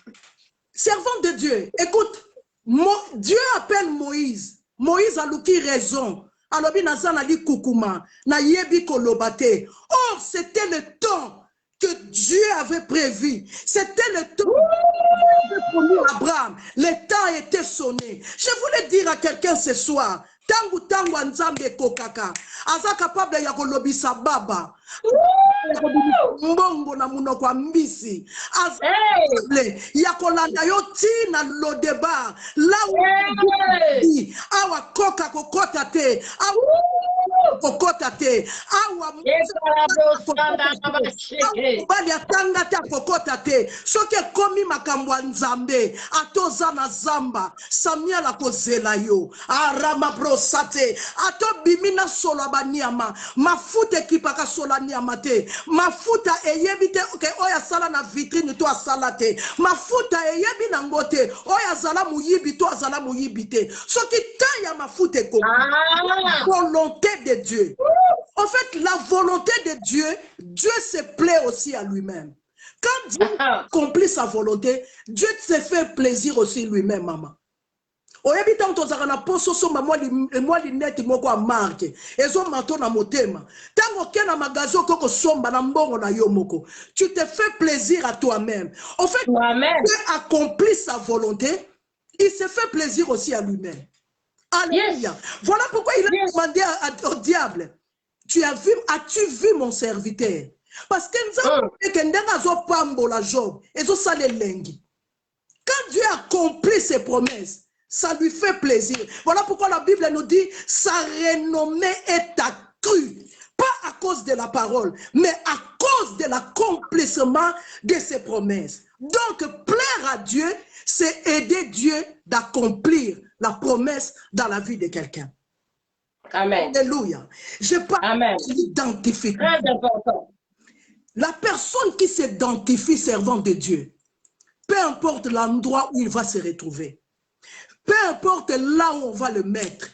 Servant de Dieu, écoute, Dieu appelle Moïse. Moïse a l'ouki raison. Alobi nazana li kukuma na yebi kolobate. Or c'était le temps que Dieu avait prévu. C'était le temps que Abraham. Le temps était sonné. Je voulais dire à quelqu'un ce soir, tangu anzambe kokaka, aza capable ya kolobisa baba. Mbongo na munoko mbisi. Azable ya kolanda yo tina lodeba. La wi awa koka kokota te. Kokota te. Awa bali atanga te kokota te. Soke komi makambo nzambe atoza na zamba. Samia la kozela yo. Arama brosate. Ato bimina sola baniama. Mafute kipaka sola niama te. Mafuta eyebite ke oya sala na vitrine to asala te. Mafuta eyebi na ngote oya zala muyibi to azala muyibi te. Soki tanya mafuta ko. Volonté de Dieu. En fait, la volonté de Dieu, Dieu se plaît aussi à lui-même. Quand Dieu accomplit sa volonté, Dieu se fait plaisir aussi lui-même, maman. Oyebi tanto zakana poso somba moi lineti moko a marque ezo manto na motema tango kena magazo koko somba na mbongo na yo moko tu te fais plaisir à toi-même. En fait, Dieu accomplit sa volonté, il se fait plaisir aussi à lui-même. Alléluia. Yes. Voilà pourquoi il a demandé au diable, as-tu vu mon serviteur? Parce que nous avons quand Dieu accomplit ses promesses, ça lui fait plaisir. Voilà pourquoi la Bible nous dit, sa renommée est accrue. Pas à cause de la parole, mais à cause de l'accomplissement de ses promesses. Donc, plaire à Dieu, c'est aider Dieu d'accomplir la promesse dans la vie de quelqu'un. Amen. Alléluia. Je parle d'identification. Très important. La personne qui s'identifie servant de Dieu, peu importe l'endroit où il va se retrouver, peu importe là où on va le mettre,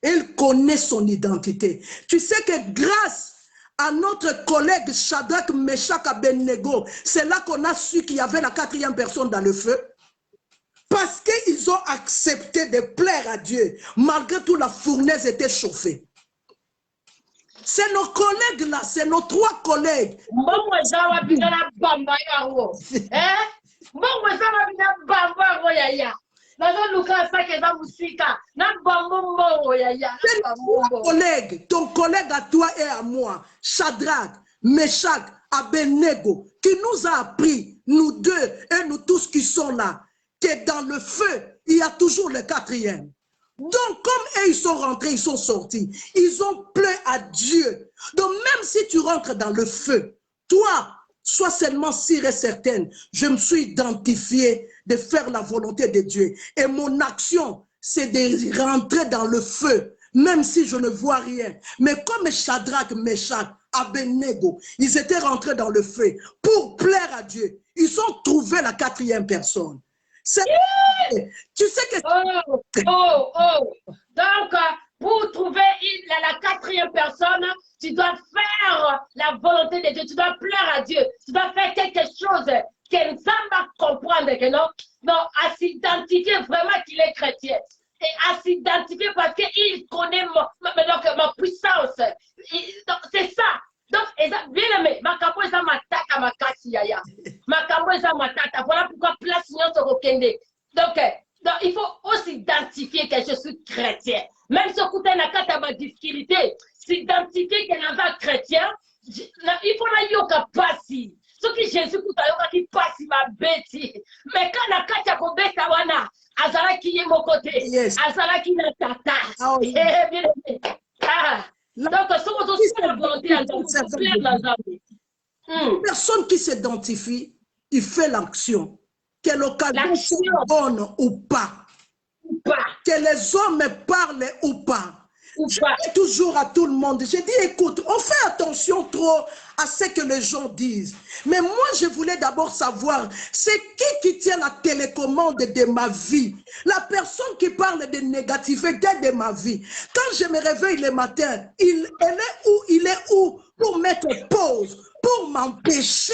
il connaît son identité. Tu sais que grâce à notre collègue Shadrach, Meshach, Abednego, c'est là qu'on a su qu'il y avait la quatrième personne dans le feu. Parce qu'ils ont accepté de plaire à Dieu, malgré tout la fournaise était chauffée. C'est nos collègues là, c'est nos trois collègues. Collègues, ton collègue à toi et à moi, Shadrach, Meshach, Abednego, qui nous a appris, nous deux et nous tous qui sont là, que dans le feu, il y a toujours le quatrième. Donc, comme eux, ils sont rentrés, ils sont sortis, ils ont plu à Dieu. Donc, même si tu rentres dans le feu, Toi, sois seulement sûre et certaine, je me suis identifié de faire la volonté de Dieu. Et mon action, c'est de rentrer dans le feu, même si je ne vois rien. Mais comme Shadrach, Meshach, Abednego, ils étaient rentrés dans le feu pour plaire à Dieu. Ils ont trouvé la quatrième personne. Tu sais que... Donc, pour trouver la quatrième personne, tu dois faire la volonté de Dieu. Tu dois plaire à Dieu. Tu dois faire quelque chose que nous va comprendre que non, à s'identifier vraiment qu'il est chrétien. Et à s'identifier parce qu'il connaît ma puissance. C'est ça. Donc, bien aimé, ma capo est ma tata, ma kasi yaya. Ma capo est ma tata. Voilà pourquoi place n'y a pas. Donc, il faut aussi identifier que je suis chrétien. Même si on a ma difficulté, s'identifier que je suis chrétien, il faut la yoka passi. Ce qui Jésus qui passe ma bêtise. Mais quand la katia ko beta wana, azala qui est mon côté, azala qui est tata. Donc, c'est la volonté personne qui s'identifie, il fait l'action. Que l'occasion soit bonne ou pas. Que les hommes parlent ou pas. Je dis toujours à tout le monde, je dis écoute, on fait attention trop à ce que les gens disent. Mais moi, je voulais d'abord savoir, c'est qui tient la télécommande de ma vie? La personne qui parle de négativité de ma vie. Quand je me réveille le matin, il est où pour mettre pause, pour m'empêcher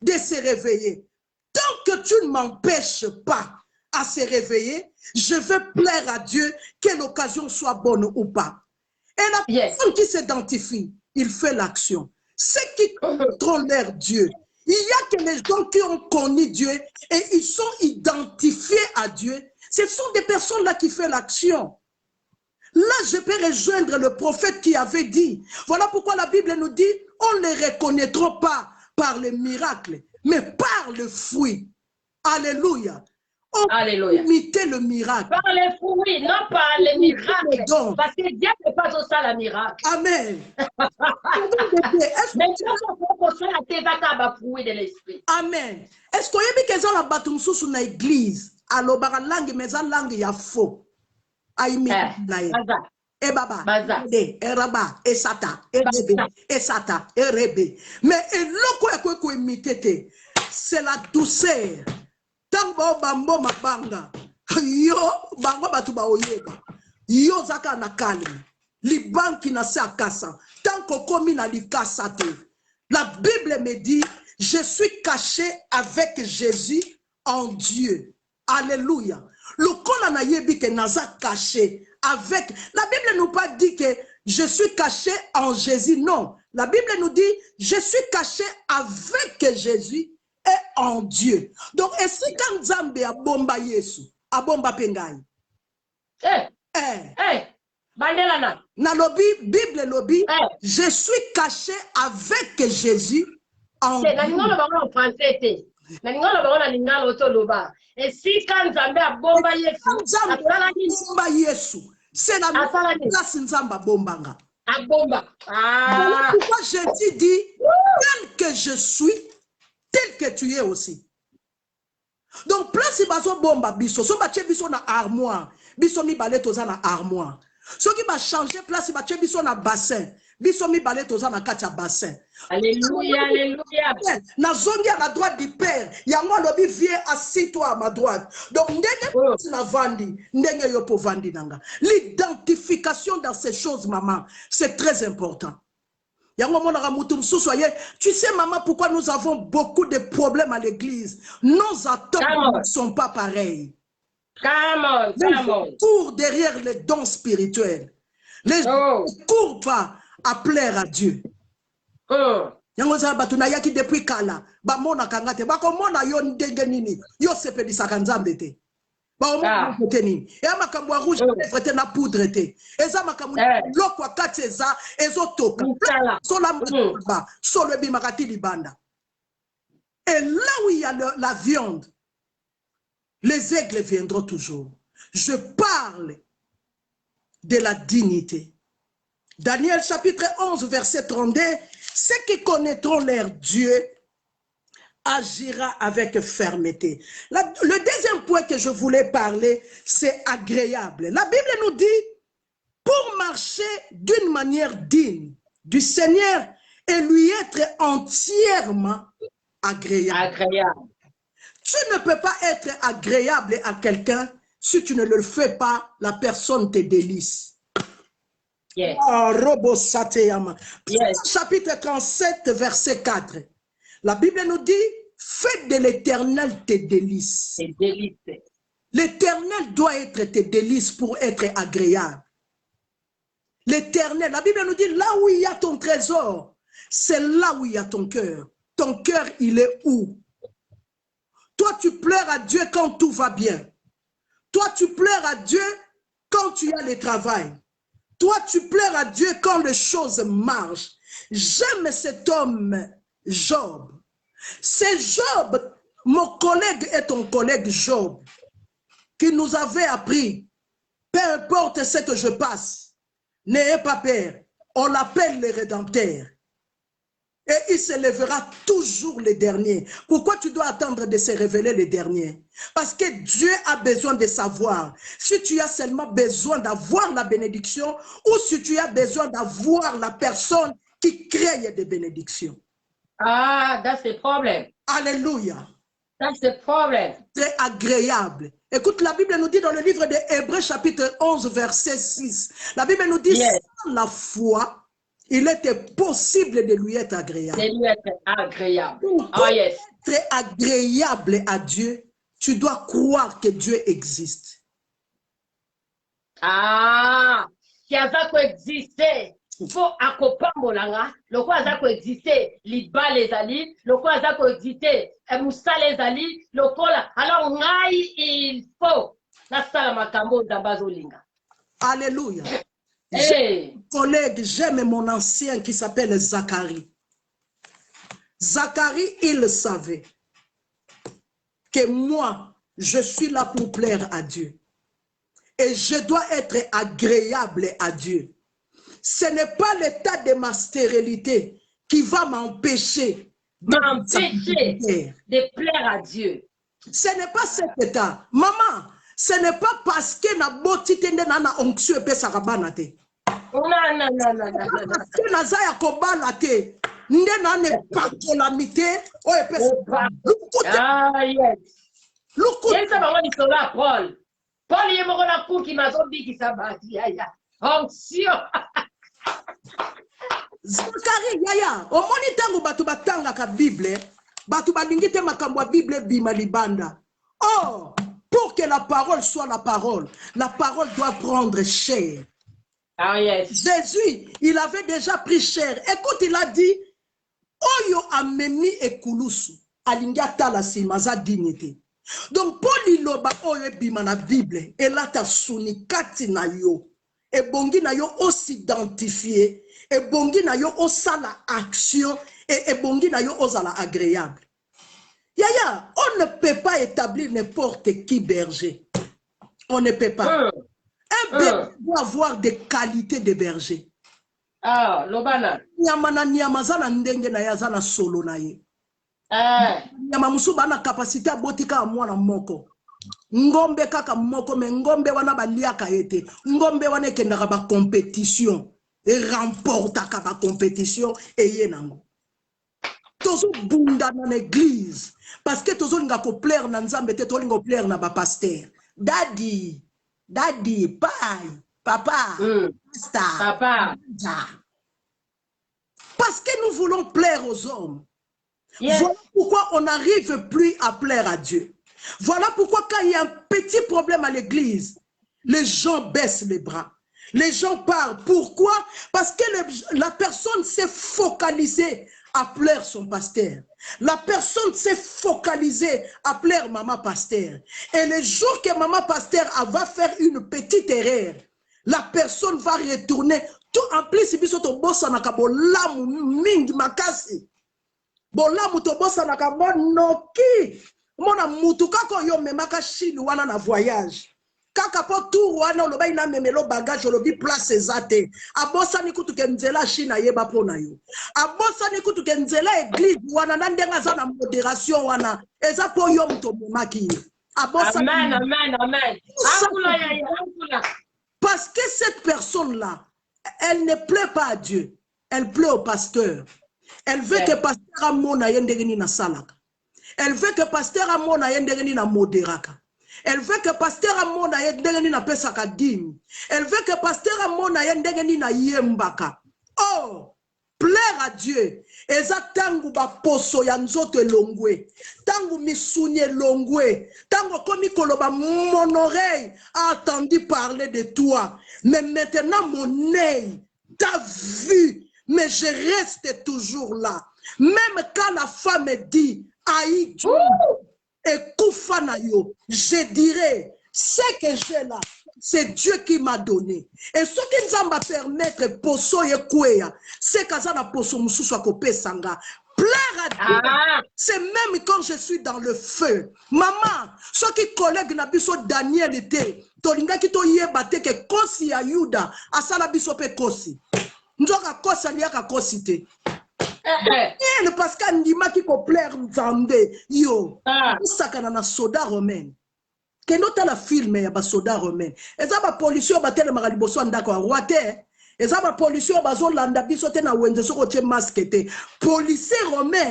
de se réveiller. Tant que tu ne m'empêches pas à se réveiller, je veux plaire à Dieu, que l'occasion soit bonne ou pas. Et la personne qui s'identifie, il fait l'action. Ceux qui contrôlent leur Dieu, il y a que les gens qui ont connu Dieu et ils sont identifiés à Dieu. Ce sont des personnes-là qui font l'action. Là, je peux rejoindre le prophète qui avait dit, voilà pourquoi la Bible nous dit, on ne les reconnaîtra pas par les miracles, mais par le fruit. Alléluia. On peut imiter le miracle. Par les fruits, non par les miracles. Parce que Dieu ne fait pas ça le miracle. Amen. Mais Dieu ne fait pas le fruit de l'esprit. Amen. Est-ce qu'il y a des gens qui battent sous une église? Alors, la langue, mais la langue, il y a faux. Et baba, et raba, et sata, et rebe, et sata, et rebe. Mais c'est la douceur. Tango bambo mabanga, yo bango batuba oyeba, yo zaka na calme, libanki na se akasa, tanko komi na likasa te. La Bible me dit, je suis caché avec Jésus en Dieu. Alléluia. Le kona na yebi ke naza caché avec. La Bible nous pas dit que je suis caché en Jésus, non. La Bible nous dit, je suis caché avec Jésus et en Dieu. Donc, est-ce que quand Nzambe a bomba Yesu, a bomba pengai? Bandelana. Na lobby, Bible lobby, je suis caché avec Jésus en Dieu. Et si quand Nzambe a bomba Yesu, c'est la place Nzamba bombanga. A bomba. Voilà pourquoi Jésus dit, tel que je suis, tel que tu es aussi. Donc, place bazo bomba biso, so bache biso na armoire, biso mi balé toza na armoire. Ce qui va changer place bache biso na bassin, biso mi balé toza na katia bassin. Alléluia, alléluia. Na zongi à la droite du Père, yango lobi viens assis-toi à ma droite. Donc, ndenge na vandi, ndenge yo po vandi nanga. L'identification dans ces choses, maman, c'est très important. Tu sais, maman, pourquoi nous avons beaucoup de problèmes à l'église? Nos attentes ne sont pas pareilles. Come courent derrière les dons spirituels. Les gens ne courent pas à plaire à Dieu. Depuis kala, bamona kangate, bakomona yo ndenge nini, yo sepelisa Nzambe te. Et makambo rouge frete na poudre te. Eza makambo loko akati eza ezotoka. Sola ba, solo bimakati libanda. Et là où il y a la viande, les aigles viendront toujours. Je parle de la dignité. Daniel chapitre 11 verset 32, Ceux qui connaîtront leur Dieu agira avec fermeté. Le deuxième point que je voulais parler, c'est agréable. La Bible nous dit, pour marcher d'une manière digne du Seigneur et lui être entièrement agréable. Tu ne peux pas être agréable à quelqu'un si tu ne le fais pas, la personne te délice. Yes. Yes. Chapitre 37, verset 4. La Bible nous dit, fais de l'Éternel tes délices. L'Éternel doit être tes délices pour être agréable. L'Éternel, la Bible nous dit, là où il y a ton trésor, c'est là où il y a ton cœur. Ton cœur, il est où? Toi, tu pleures à Dieu quand tout va bien. Toi, tu pleures à Dieu quand tu as le travail. Toi, tu pleures à Dieu quand les choses marchent. J'aime cet homme, Job. C'est Job, mon collègue et ton collègue Job, qui nous avait appris, peu importe ce que je passe, n'ayez pas peur, on l'appelle le Rédempteur. Et il se lèvera toujours le dernier. Pourquoi tu dois attendre de se révéler le dernier? Parce que Dieu a besoin de savoir si tu as seulement besoin d'avoir la bénédiction ou si tu as besoin d'avoir la personne qui crée des bénédictions. Ah, that's the problem. Alléluia. That's the problem. C'est agréable. Écoute, la Bible nous dit dans le livre de Hébreux chapitre 11 verset 6. La Bible nous dit, yes, sans la foi, il était possible de lui être agréable. De lui être agréable. Pour être agréable à Dieu, tu dois croire que Dieu existe. Ah, qui a ça coexisté. Il faut accompagner le quoi ça coexisté, liba les ali, le quoi ça coexisté, moussa les ali, le cola. Alors il faut la sala makambo d'Abazolinga. Alléluia. Hey. Collègue, j'aime mon ancien qui s'appelle Zacharie. Zacharie, il savait que moi, je suis là pour plaire à Dieu. Et je dois être agréable à Dieu. Ce n'est pas l'état de ma stérilité qui va m'empêcher de plaire à Dieu. Ce n'est pas cet état. Maman, ce n'est pas parce que na boti tende na na onction et pesa kabana te. Non. Parce que na zaya kobala te. Nde na ne pakolamite o e pesa. Ah yes. Lukuta. Yesa ba woni sola Paul. Paul yemo na kuki mazobi ki sabati ya. Onction. Zacharie yaya, omoni tango batu batanga ka Bible, batu balingi te makambo Bible bima libanda. Oh, pour que la parole soit la parole doit prendre chair. Ah yes. Jésus, il avait déjà pris chair. Écoute, il a dit, Oyo amemi ekulusu, alingi atala simaza dignité. Donc, Paul iloba oyo bima na Bible, elata suni kati na yo. Et bongi na yo s'identifier, et bongi na yo osala action, et bongi na yo osala agréable. Yaya, on ne peut pas établir n'importe qui berger. On ne peut pas. Un berger doit avoir des qualités de berger. Ah, lobana. Nyamana nyamazana ndenge na yazana solo na ye. Nyama musuba na capacité botika mwana moko. Ngombe kaka moko me ngombe wana baliaka ete. Ngombe wana kendaka ba compétition et remportaka ba compétition et yenango. Tozo bunda na l'église parce que tozo nga ko plaire na nzambe te to lingo plaire na ba pasteur. Daddy, papa, papa. Parce que nous voulons plaire aux hommes. Yes. Voilà pourquoi on n'arrive plus à plaire à Dieu. Voilà pourquoi quand il y a un petit problème à l'église, les gens baissent les bras. Les gens parlent. Pourquoi? Parce que la personne s'est focalisée à plaire son pasteur. La personne s'est focalisée à plaire maman pasteur. Et le jour que maman pasteur va faire une petite erreur, la personne va retourner. Tout en plus, il faut que na kabolamu mingi makasi. Bolamu to bossa na kabonoki. Mona mutuka ko yo memaka Chine wana na voyage. kaka po tour wana oloba ina memelo bagage olobi place ezate abosani kutu ke nzela china yeba pona yo abosani kutu ke nzela église wana na ndenga za na modération wana eza po yo mto momaki abosani amen amen amen akula ya akula parce que cette personne là elle ne plaît pas à Dieu, elle plaît au pasteur. Elle veut que pasteur amona yendegeni na salaka. Elle veut que pasteur amona yendegeni na moderaka. Elle veut que pasteur amona yendegeni na pesaka dîme. Elle veut que pasteur amona yendegeni na yembaka. Oh, plaire à Dieu. Eza tangu ba poso ya nzoto elongwe. Tangu misunye elongwe. Tangu komi koloba mon oreille a entendu parler de toi. Mais maintenant mon œil t'a vu. Mais je reste toujours là. Même quand la femme dit aïe Dieu et koufanayo, je dirais ce que j'ai là. C'est Dieu qui m'a donné. Et ce qui nous va permettre poso ye kwea, c'est kazana poso mususu akope sanga. Plaire à Dieu. C'est même quand je suis dans le feu. Maman, ce qui collègue na biso Daniel était, tolinga ki to yeba te ke kosi ya Yuda, asala biso pe kosi. Nzoka kosa liaka kosi te. Daniel parce qu'andima ki ko plaire nzambe, yo. Usakana na soda romaine. Kendo ta la film ya ba soda romain eza ba policier ba tele makali boso ndako roi te eza ba policier bazo landa biso te na wenze soko tie masque te policier romain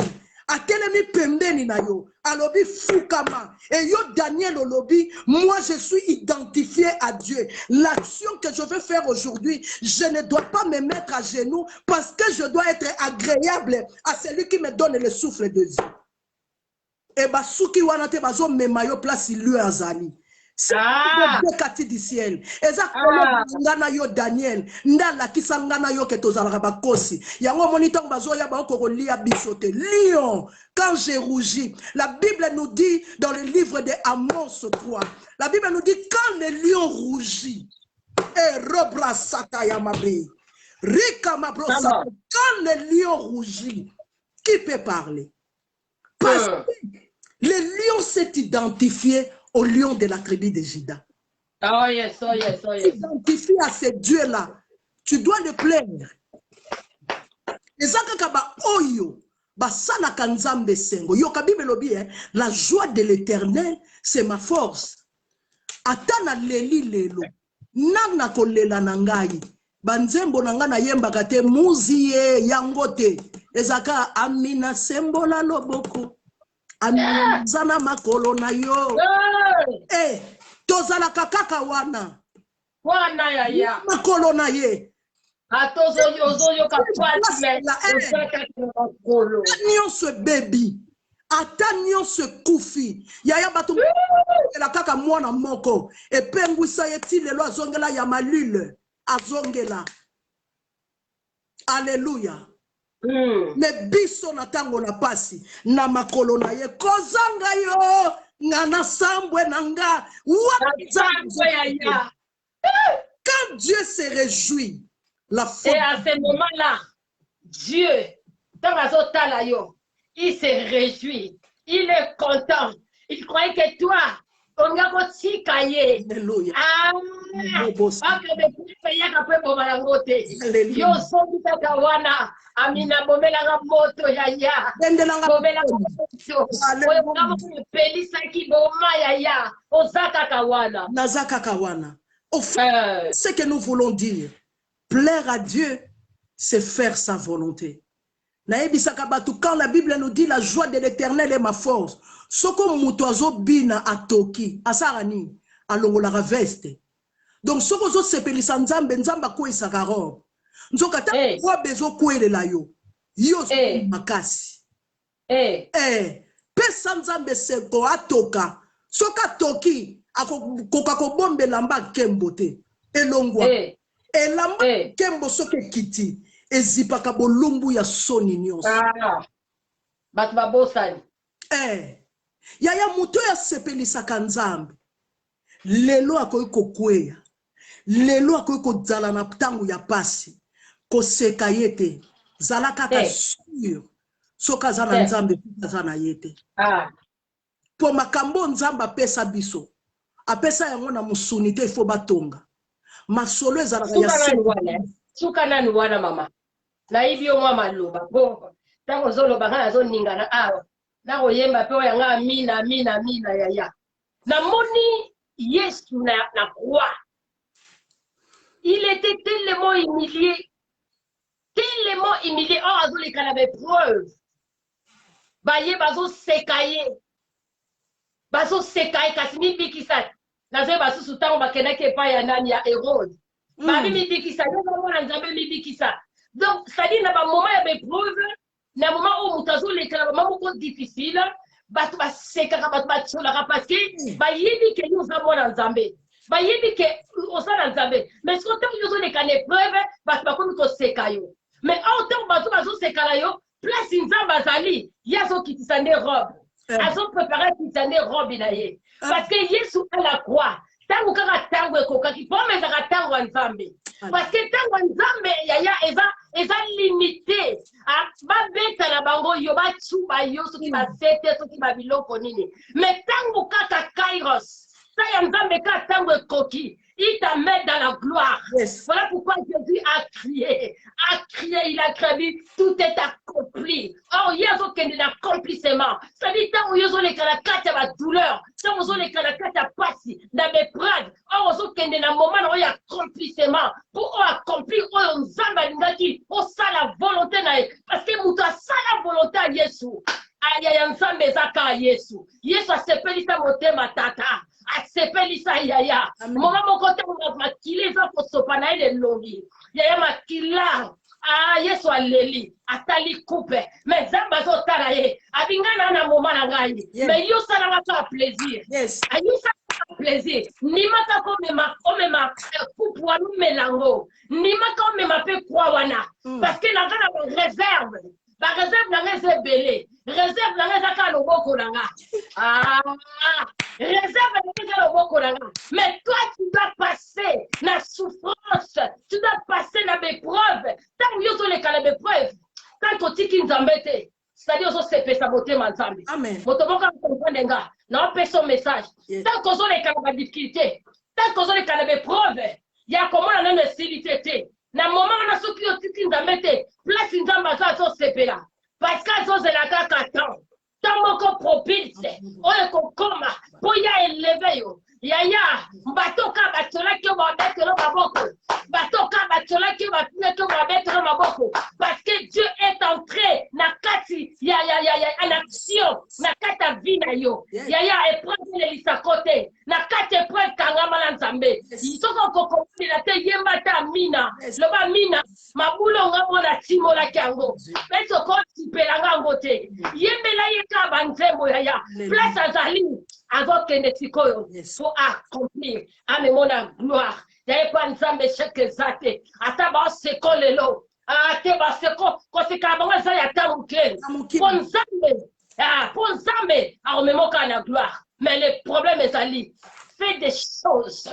a telemi pembeni na yo alobi fukama et yo Daniel olobi moi je suis identifié à Dieu. L'action que je veux faire aujourd'hui, je ne dois pas me mettre à genoux parce que je dois être agréable à celui qui me donne le souffle de Dieu. Et basuki wana te bazo memayo place lui azali. C'est le kati du ciel. Eza ngana yo Daniel, ndala kisangana yo ketozala bakosi. Yango monitor bazo ya ba ko lia bisote. Lion, quand j'ai rougi, la Bible nous dit dans le livre de Amos 3. La Bible nous dit quand le lion rougit, et robra sakaya mabe. Rika mabrosa, quand le lion rougit, qui peut parler? Parce que le lion s'est identifié au lion de la tribu de Juda. Oh yes, oh yes, oh yes. Identifié à ce Dieu-là. Tu dois le plaire. Et ça, oyo, basala kanzambe sengo. Yo kabibe lobi, la joie de l'Éternel, c'est ma force. Atana leli lelo. Nana kolela nangai. Banzembo nangana yemba kate muziye yangote. Ezaka amina sembola loboko. Amizana makolo na yo. Eh, tozala kakaka wana. Wana ya ya. Makolo na ye. Atozo yo kapati me. Osaka makolo. Nyon se baby. Ata nyon se kufi. Yaya batu la kaka mwana moko. E pengwisa yeti lelo azongela ya malule. Azongela. Alléluia. Mais biso na tango na pasi na makolo na ye kozanga yo ngana sambwe nanga ya. Quand Dieu se réjouit la foi. Et à ce moment-là Dieu dans la yo il se réjouit, il est content, il croyait que toi on a aussi caillé. Alléluia. Yo sombi kawana amina bomela nga moto ya ya bomela nga moto oyo kama pelisa ki boma ya ya ozaka kawana nazaka kawana. Au fait, ce que nous voulons dire, plaire à Dieu, c'est faire sa volonté. Quand la Bible nous dit la joie de l'Éternel est ma force, soko mutoazo bina atoki asarani alongola veste. Donc soko zo sepelisa nzambe nzamba ko isakaro. Nzoka ta kwa bezo kwelela yo. Yo makasi. Pesa nzambe seko atoka. Soka toki akoka ko bombe lamba kembote. Elongwa. Elamba kembo soke kiti. Ezipaka bolumbu ya soni nyonso. Bat babosani. Yaya muto ya sepelisa kanzambe. Lelo akoyi kokweya. Lelo akoyi kozala na tango ya pasi. Koseka yete. Zala kaka sur. Soka zana nzambe zana yete. Po makambo nzamba pesa biso. apesa yango na musuni te ifo batonga masolo ezalaka ya suka nani wana mama na hivi mwa maloba bo tango zoloba nga zoningana awa na koyemba pe oya nga amina amina amina yaya namoni Yesu na croix il était tellement humilié or azoleka na bepreuve baye bazosekaye kasi mibikisa nazoye basusu ntango bakendaki epai ya nani ya Hérode babi mibikisa yozomona nzambe mibikisa donc c'est-à-dire na bamoment ya bepreuve na moment oyo moto azoleka na bama moko difficile bato basekaka bato batiolaka parce que bayebi ke yo oza mwana nzambe bayebi ke oza na nzambe mais soki ntango yo ozoleka na épreuve bato bakomi koseka yo mais oyo ntango bato bazosekala yo place nzambe azali ye azokitisa nde robe azoprépare kitisa nde robe na ye parce que Yesu ala croix tango kaka tango ekokaki pome ezaka tango ya nzambe parce que tango ya nzambe yaya eza limité babeta na bango yo bacuba yo soki basete soki babiloko nini mais tango kaka kairos ça ya nzambe kaka tango ekoki il t'a mis dans la gloire. Yes. Voilà pourquoi Jésus a crié, il a crié, tout est accompli. Or, il y a un accomplissement. Ça dit, tant qu'il y a la douleur, tant qu'il y a la passi, dans les preuves, or, il y a un moment où il y a accomplissement. Pour accomplir, on ça la volonté. Parce que nous avons ça la volonté à Jésus. Aya nzambe zaka Yesu. Yesu asepelisa motema tata. Asepelisa yaya. Mama mokote makile za kosopa na ile longi. Yaya makila. Yesu aleli. Atali coupe. Mais zamba zo taraye. Abingana na moma na ngai. Mais yo sana wata plaisir. Yes. Ayo sana plaisir. Ni mata komema coupe wa melango. Ni mata komema pe kwa wana. Parce que na gana réserve. La réserve n'a rien belé. Réserve n'a rien à le boko nanga. Réserve n'a rien à le boko nanga. Mais toi, tu dois passer la souffrance. Tu dois passer la épreuve. Tant que tu as l'épreuve, tant que tu as embêté, c'est-à-dire que c'est sa beauté manzambi. Amen. Motoboka comprendre nga. Non, pas son message. Tant que tu as des difficultés, tant que tu as l'épreuve, il y a comment on a une facilité. Na moment na soki otiki nzambe te place nzambe azosepela parce que azozelaka kaka temps moko propice oyo kokoma mpo ya eleve yo yaya batoka batolaki yo babetelo maboko batoka batolaki yo batunaki yo babetelo maboko parce que Dieu est entré na kati en action na kati ya vie na yo yaya epreuve elelisa kote na kati epreuve kangama na nzambe soki okokomela te yemba te amina loba mina mabulo nga mona timolaki yango mpe sokotipelanga yango te yembela ye ka banzembo yaya place azali azokende sikoyo pour accomplir amemona gloire yaye pa nzambe sheke zate ata baseko lelo ate baseko kosekala bango eza ya ta moke po nzambe akomemoka na gloire mais le problème ezali fait des choses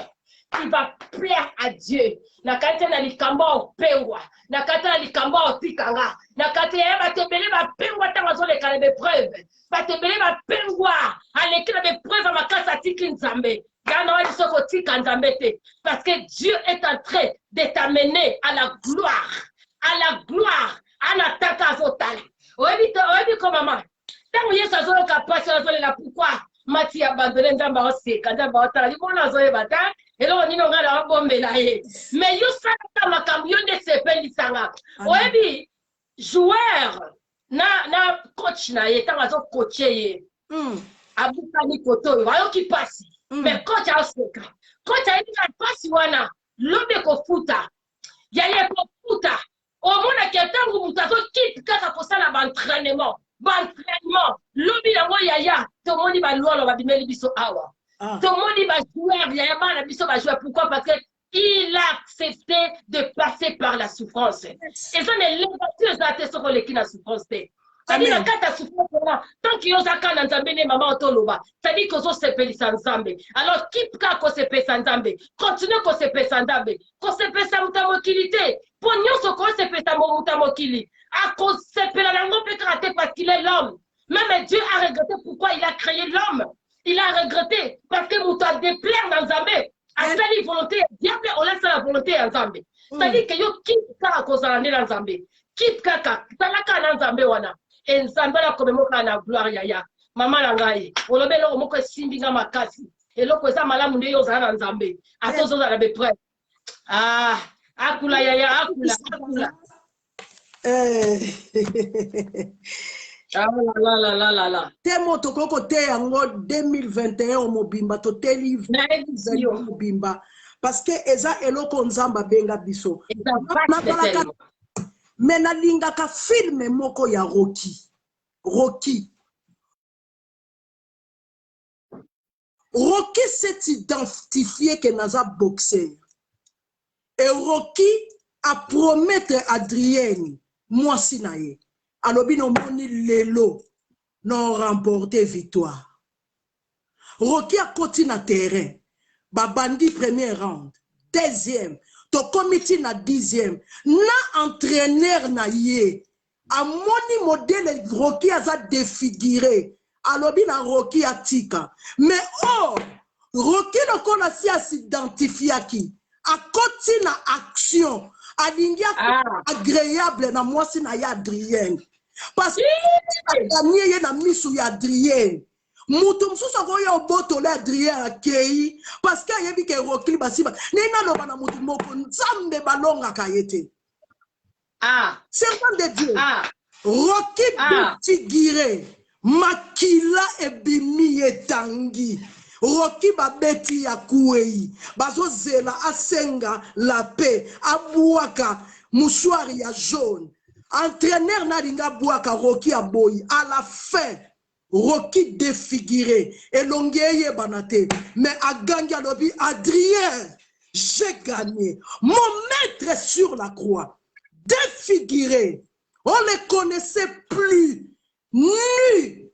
qui va plaire à Dieu. Na kati na likambo opengwa, na kati na likambo otikanga, na kati ya batebele ba pengwa tango zo le kale bepreuve. Batebele ba pengwa, aleki na bepreuve makasa tiki nzambe. Gana wali soko tika nzambe te parce que Dieu est en train de t'amener à la gloire. À la gloire, anataka zotala. Oyebi ko mama. Tango Yesu azolo kapasi azolo la pourquoi Mati abandonné nzamba oseka nzamba otala libona zoyeba ta eloko nini ongala wabombela ye mais yo salaka makambo yo nde sepelisanga oyebi joueur na coach na ye ntango azocoache ye abukani koto oyo ayoki pasi mais coach aoseka coach ayebika pasi wana lobe kofuta yaye kofuta omonaki ntango moto azokite kaka kosala baentraînement lobi yango yaya tomoni balwalo babimeli biso awa tomoni bajoueur yaya bana biso bajoueur pourquoi parce que il a accepté de passer par la souffrance et ça ne l'évatu ezate soko leki na souffrance te c'est-à-dire na kati ya souffrance tant que yozaka na nzambe ne mama otoloba c'est-à-dire kozosepelisa nzambe alors kipka kosepesa nzambe continue kosepesa nzambe kosepesa moto ya mokili te po nyonso kosepesa moto ya mokili parce qu'il est l'homme. Même Dieu a regretté pourquoi il a créé l'homme. Il a regretté parce que vous avez déplaire dans Zambé. À la volonté, diable, on laisse la volonté en Zambé. C'est-à-dire que yo quitte à cause dans Zambé. Quitte kaka, talaka dans Zambé wana. Et Zambé la comme moka na gloire yaya. Maman langai. On le belo moko simbinga makasi. Et loko za malamu nde yo za dans Zambé. A cause de la beprès. Ah, akula yaya, akula. Ah la. Temo tokoko te yango 2021 mobimba to teli mobimba parce que eza eloko nzamba benga biso. Mais nalingaka film moko ya Rocky s'est identifié que naza boxeur. Et Rocky a promettre Adrienne mwasi na ye. Alobi no moni lelo non remporté victoire. Rocky a continué na terrain. Babandi premier round, deuxième, to comité na 10e. Na entraîneur na ye. A moni modèle Rocky a défiguré. Alobi na Rocky a tika. Mais oh, Rocky no kona si a s'identifié qui. A continué na action. A lingia agréable na mwasi na ya Adrien. Parce que Adrien ye na misu ya Adrien. Mutu msusu akoya oboto le Adrien akei. Parce que yebi ke Rocky basiba. Nena loba na mutu moko nzambe balonga kayete. Servant de Dieu. Rocky défiguré. Makila ebimi etangi. Rocky babeti ya kuei. Bazo zela asenga la paix. Abuaka mouchoir ya jaune. Entraîneur Naringa Bouaka Rocky Aboyi. À la fin, Rocky défiguré. Et l'ongeye banate. Mais à Ganga Lobi, Adrien, j'ai gagné. Mon maître sur la croix. Défiguré. On ne les connaissait plus. Nu.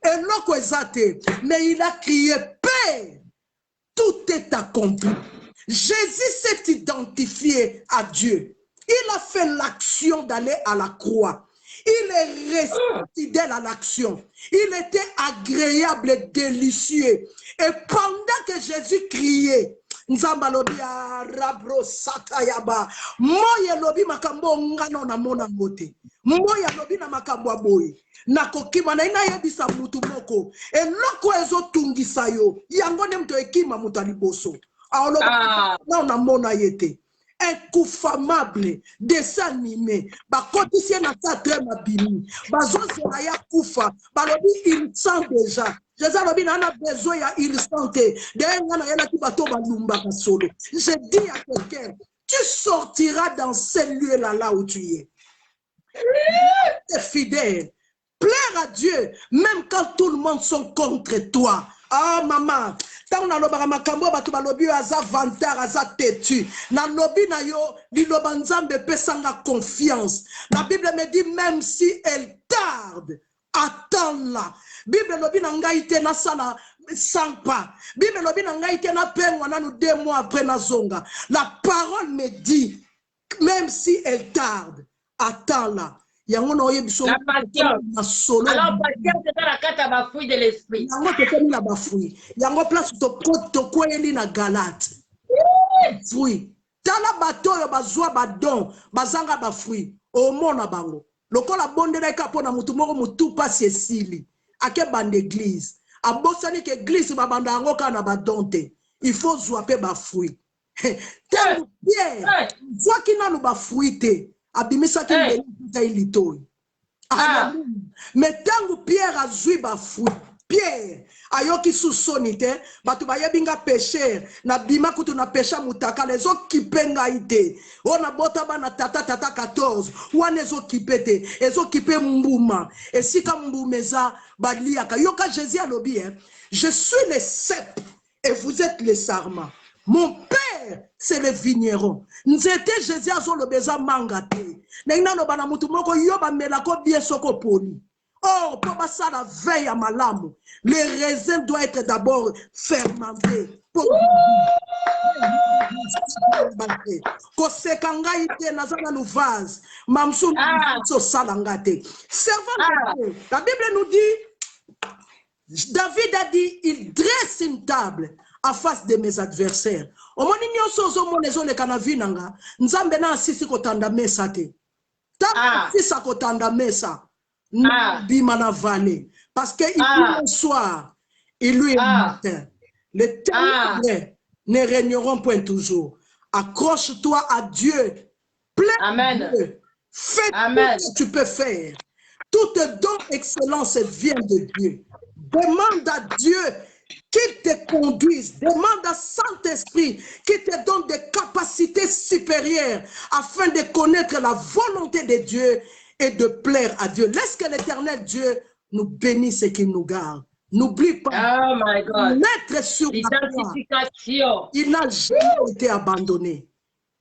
Et l'okwezate. Mais il a crié Père. Tout est accompli. Jésus s'est identifié à Dieu. Il a fait l'action d'aller à la croix. Il est resté fidèle à l'action. Il était agréable et délicieux. Et pendant que Jésus criait, Nzambalobi rabro satayaba. Moye lobi makambo ngano na mona ngote. Moye lobi na makambo aboyi. Na kokima na ina yebisa mutu moko. E loko ezo tungisa yo. Yango ne mto ekima mutu aliboso. Aoloba na mona yete. Incoufamable, dessin animé, bakotisie na sa très mabini, bazoze na ya kufa, balobi il sent déjà. Jésus lobi na besoin ya il santé. Derrière na yela ki bato balumba kasolo. Je dis à quelqu'un, tu sortiras dans ces lieux-là là où tu es. Tu es fidèle. Plaire à Dieu, même quand tout le monde sont contre toi. Ah maman, tant na loba makambo batu balobi aza vantar aza têtu. Na lobi na yo liloba nzambe pesanga confiance. La Bible me dit même si elle tarde, attends-la. Bible lobi na ngai te na sala sans pas. Bible lobi na ngai te na pengwa na nous 2 mois après na zonga. La parole me dit même si elle tarde, attends-la. La patience. Alors, patience, c'est la carte à bafouille de l'esprit. Yango te na bafouille. Yango place to koeli na galate. Fouille. Tala bato yo bazwa badon, bazanga bafouille. Au mona bango. Lokola bondela ekapo na mutu moko mutu pasi esili. Ake bande église. Abosani ke église babanda yango kana badonte. Il faut zwape bafouille. Tangu Pierre, zwa ki nanu bafouille te. Abimisa ki mbele ilitoi. Mais tangu Pierre a zui bafouille. Pierre ayoki sousonite batu bayebinga péché na bima kutu na pécha mutaka les autres qui penga ite ona bota bana tata 14 wana ezo kipete ezo kipe mbuma esika mbumeza baliaka yoka Jésus alobi je suis le cep et vous êtes les sarments. Mon père, c'est le vigneron. Nzete Jésus azo le beza mangate. Nengna no bana mutu moko yoba melako bien soko poli. Oh, pour passer la veille à malamu, les raisins doivent être d'abord fermentés. Kosekanga ite nazana nou vase. Mamsou so salangate. Servant de Dieu. La Bible nous dit David a dit, il dresse une table en face de mes adversaires. Omoni nyonso ozomona ezoleka na vi nanga, Nzambe na asisi kotanda mesa te. Asisa kotanda mesa, bima na vallée. Parce qu'il est le soir, et lui est le matin. Les ténèbres ne régneront point toujours. Accroche-toi à Dieu. Plains Dieu. Fais tout ce que tu peux faire. Tout don excellence vient de Dieu. Demande à Dieu qu'il te conduise. Demande à Saint-Esprit qu'il te donne des capacités supérieures afin de connaître la volonté de Dieu et de plaire à Dieu. Laisse que l'Éternel Dieu nous bénisse et qu'il nous garde. N'oublie pas, mettre sur la croix, il n'a jamais été abandonné.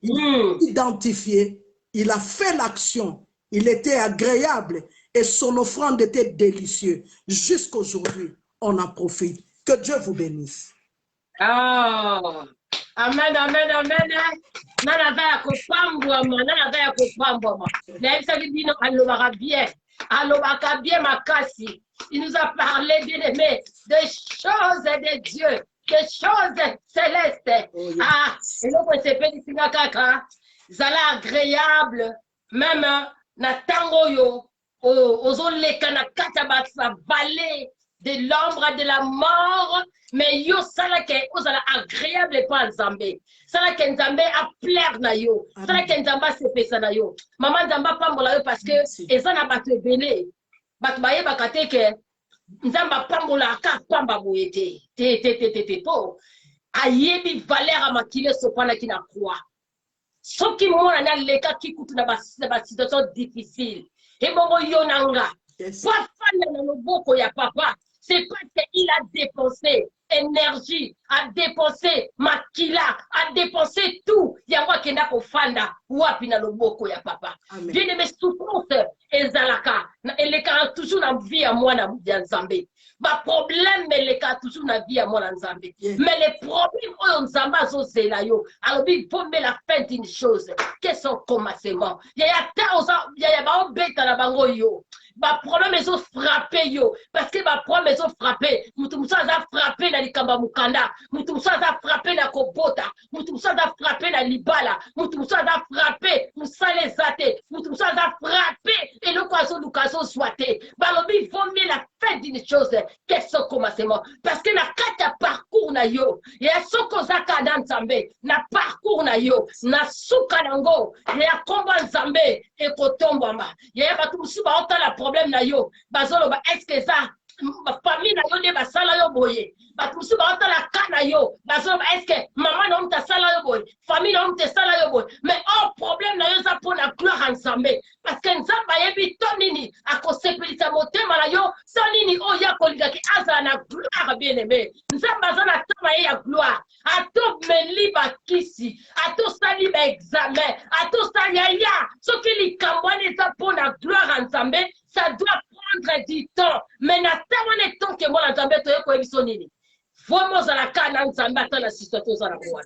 Il est identifié, il a fait l'action, il était agréable et son offrande était délicieuse. Jusqu'aujourd'hui, on en profite. Que Dieu vous bénisse. Amen, amen, amen. Il nous a parlé, bien aimé, des choses de Dieu, des choses célestes. Et donc, c'est petit kaka, zala agréable, même na tangoyo, aux oleka na katabasa vallée de l'ombre de la mort, mais yo sala ke ozala agréable pas Nzambe. Sala ke Nzambe a plaire na yo. Sala ke Nzambe se pesa na yo. Maman Nzambe pambola yo parce que ezana bato belé. Bato baye bakate ke Nzamba pambola ka pamba boyete. Te po. Ayebi valeur a makile sopana ki na croix. Soki mona na leka ki kutu na ba situation difficile. Et bon yo nanga. Pas fan na loboko ya papa. C'est parce qu'il a dépensé énergie, a dépensé makila, a dépensé tout. Il y a moi qui n'a pas fanda, wapi na loboko ya papa. Bien aimé souffrance ezalaka, eleka toujours na vie à moi na Nzambe. Ba problème eleka toujours na vie à moi na Nzambe. Mais les problèmes oyo Nzambe azozela yo, alors il faut mettre la fin d'une chose. Qu'est-ce qu'on commencement? Il y a ba obeta na bango yo. Ba problème ils ont frappé yo parce que ba problème ils ont frappé mutu musa a frappé na likamba mukanda mutu musa a frappé na kobota mutu musa a frappé na libala mutu musa a frappé musale zate mutu musa a frappé et le kwazo lukazo swate balobi vomir la fin d'une chose qu'est-ce commencement parce que na kata parcours na yo ya soko zaka na Nzambe na parcours na yo na suka nango ya komba Nzambe e kotombama ya batu musuba otala problème na yo bazolo ba est-ce que ça famille na yo de basala yo boye batusu ba otala kana yo bazolo ba est-ce que maman na mta sala yo boye famille na mta sala yo boye mais problème na yo za pona gloire Nzambe parce que Nzamba yebi tonini akosepelisa motema na yo sonini oya kolinga ki aza na gloire bien aimé Nzamba za na tama ya gloire ato meli ba kisi ato sali ba examen ato sali ya soki likambwane za pona gloire Nzambe ça doit prendre du temps. Mais na tellement de temps que moi Nzambe toye ko ebisonini. Vraiment za la kana Nzambe ata na situation za la kwa.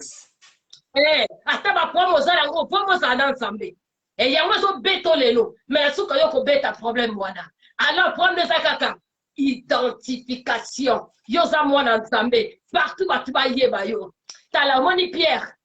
Ata ba promo za la ngo vraiment za na Nzambe. Et yango zo beto lelo, mais suka yo ko beta problème wana. Alors problème za kaka identification. Yo za mwana Nzambe, partout ba tuba yeba yo. Tala moni Pierre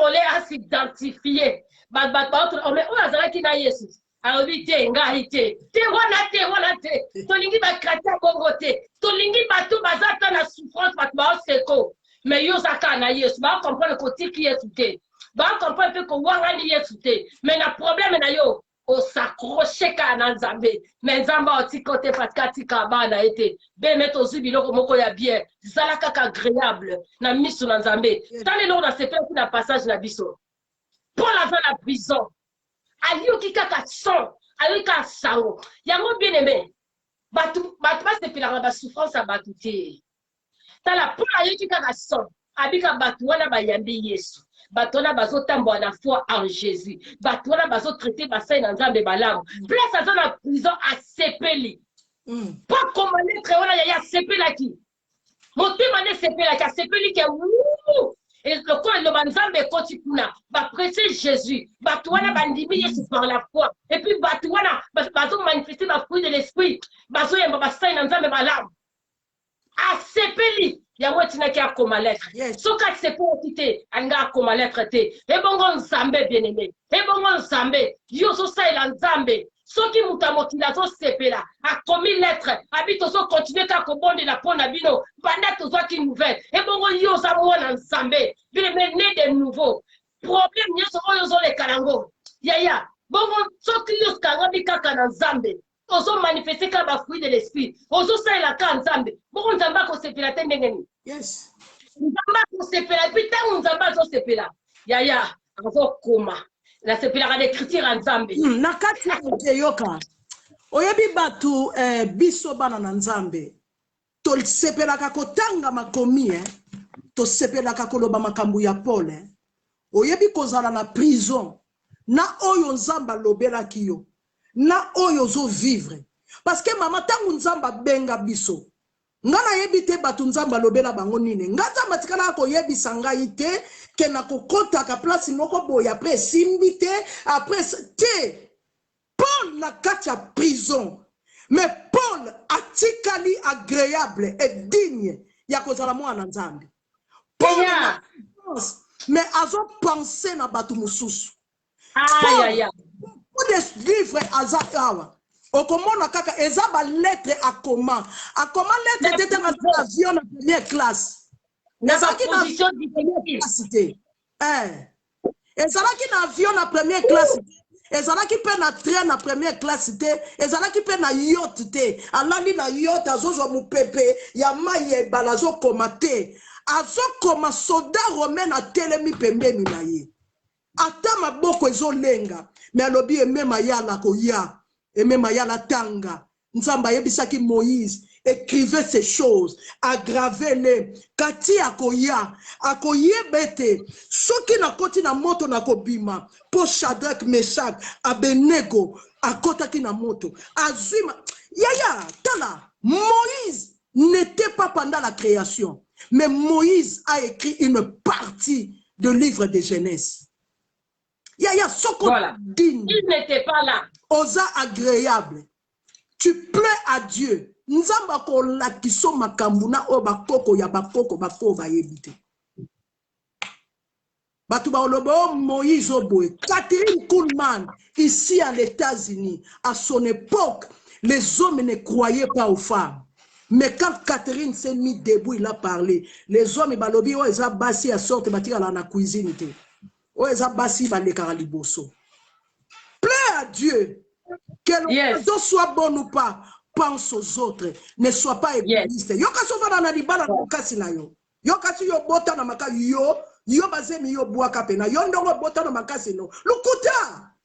ole a s'identifier. Ba mais on azala ki na Jesus. Alors vite ngahite te wana te tolingi ba kratia bongote tolingi batu bazata na souffrance batu ba seko mais yo zaka na Yesu ba comprendre ko tiki Yesu te ba comprendre ko wanga ni Yesu te mais na problème na yo o s'accrocher ka na Nzambe mais Nzamba oti côté parce que tika ba na été be mettre zubi loko moko ya bien zala kaka agréable na miso na Nzambe tane lo na sepela na passage na biso pour la prison Aliyo kaka son, aliyo kaka sango. Yango bien aimé. Batu pas se pela ba souffrance à batu te. Tala pour aliyo kaka son. Abika batu wana ba yambi Yesu. Batu wana bazo tambo na foi en Jésus. Batu wana bazo traiter basai na Nzambe balamu. Place à la prison à sepeli. Pas comment être wana ya sepela ki. Motema ne sepela ka sepeli ke wou. Et le corps de Nzambe kotikuna va prêcher Jésus batouana bandimi Yesu par la foi et puis batouana bazo manifester la fruit de l'esprit bazo yamba basai na Nzambe malamu asepeli yango etinaki akoma lettre soki asepeli te alinga akoma lettre te ebongo nzambe bien-aimé ebongo nzambe yo ozosalela nzambe soki moto ya mokili azosepela akomi lettre abi tozokontinue kaka kobondela mpo na bino banda tozwaki nouvelle ebongo yo oza mwana nzambe bien-aimé ne de nouveau problème nyonso oyo ozoleka nango yaya bongo soki yo kangabi kaka na nzambe ozo manifester ka ba fruit de l'esprit ozo salela ka nzambe bongo nzambe akosepela te ndenge nini nzambe akosepela epuis ntango nzambe azosepela yaya azokoma nasepelaka na écriture ya nzambe na kati ya yoka oyebi bato biso bana na nzambe tosepelaka kotanga makomi tosepelaka koloba makambo ya Paul oyebi kozala na prison na oyo nzambe alobelaki yo na oyo zo vivre parce que mama tangu nzamba benga biso ngana yebi te batu nzamba lobela bango nini ngaza matikala ko yebisa ngai te ke na kokota ka place moko boya après simbi te après te Paul na kati ya prison mais Paul atikali agréable et digne ya kozala mwana nzambe Paul mais azo penser na batu mususu pour des livres azawa okomona kaka eza ba lettre à comment lettre était dans avion na première classe ezalaki na avion na première classe ezalaki pe na train na première classe te ezalaki pe na yacht te alandi na yacht azozwa mupepe ya mai ebala azokoma te azokoma soldat romain na telemi pembeni na ye ata maboko ezolenga mais alobi emema yala koya emema yala tanga nzamba yebisaki Moïse écrivez ces choses aggravez-les kati akoya akoyebete soki na koti na moto na kobima po Shadrach Meshach Abednego akotaki na moto azima yaya tala Moïse n'était pas pendant la création mais Moïse a écrit une partie de livre de Genèse. Yaya, voilà. Digne. Il n'était pas là. Osa agréable. Tu plais à Dieu. Nzamba ko lakiso makambuna o bakoko ya bakoko bako ba yebite. Batuba olobo Moïse Oboe. Catherine Kuhlman, ici à l'États-Unis, à son époque, les hommes ne croyaient pas aux femmes. Mais quand Catherine s'est mise debout, il a parlé. Les hommes, ils ont dit, bassi à sorte, ils ont la cuisine. Plaît à Dieu. Que l'on soit bon ou pas, pense aux autres. Ne sois pas égoïste. Yo kaso va na libala na kasi na yo. Yo kasi yo bota na maka yo bazemi yo boa kapena. Yo ndongo bota na makasi no. Lukuta.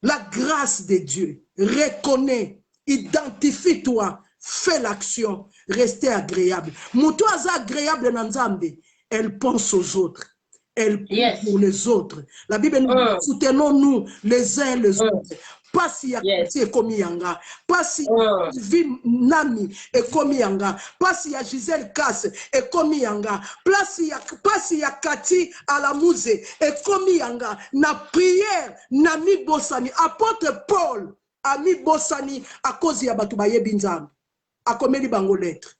La grâce de Dieu. Reconnais, identifie-toi. Fais l'action, restez agréable. Moutou aza agréable na nzambe, elle pense aux autres. Elle pense pour les autres. La Bible nous dit, soutenons-nous les uns les autres. Pas si ya Kati et Komi Yanga, pas si Vivi Nami et Komi Yanga, pas si ya Gisèle Kass et Komi Yanga, pas si ya Kati Alamouze et Komi Yanga. Na prière, Nami Bossani, apôtre Paul, Ami Bossani, à cause ya Batubaye Binzam. Akomeli bango lettre.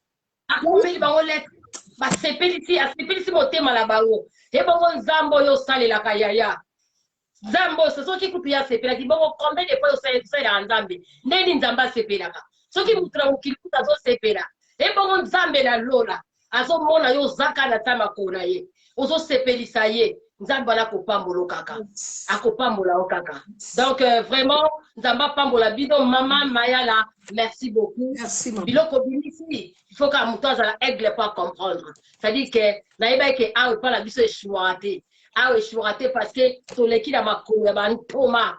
Akomeli bango lettre. Ba sepelisi motema la bango. E bango nzambo yo sale la kayaya. Nzambo soki kutu ya sepela ki bango combien de fois yo sale la nzambe. Neni nzamba sepela ka. Soki mutra ukikuta zo sepela. E bango nzambe la lola. Azo mona yo zaka na tama kona ye. Ozo sepelisa ye. Nzamba la kopambolo kaka. Akopambola o kaka. Donc vraiment nzamba pambola bino maman Mayala, merci beaucoup. Merci maman. Biloko binisi, il faut que muto azala aigle pas comprendre. C'est-à-dire que naïba ke awe pas la biso échouate. Awe échouate parce que toleki na makolo ya bantoma.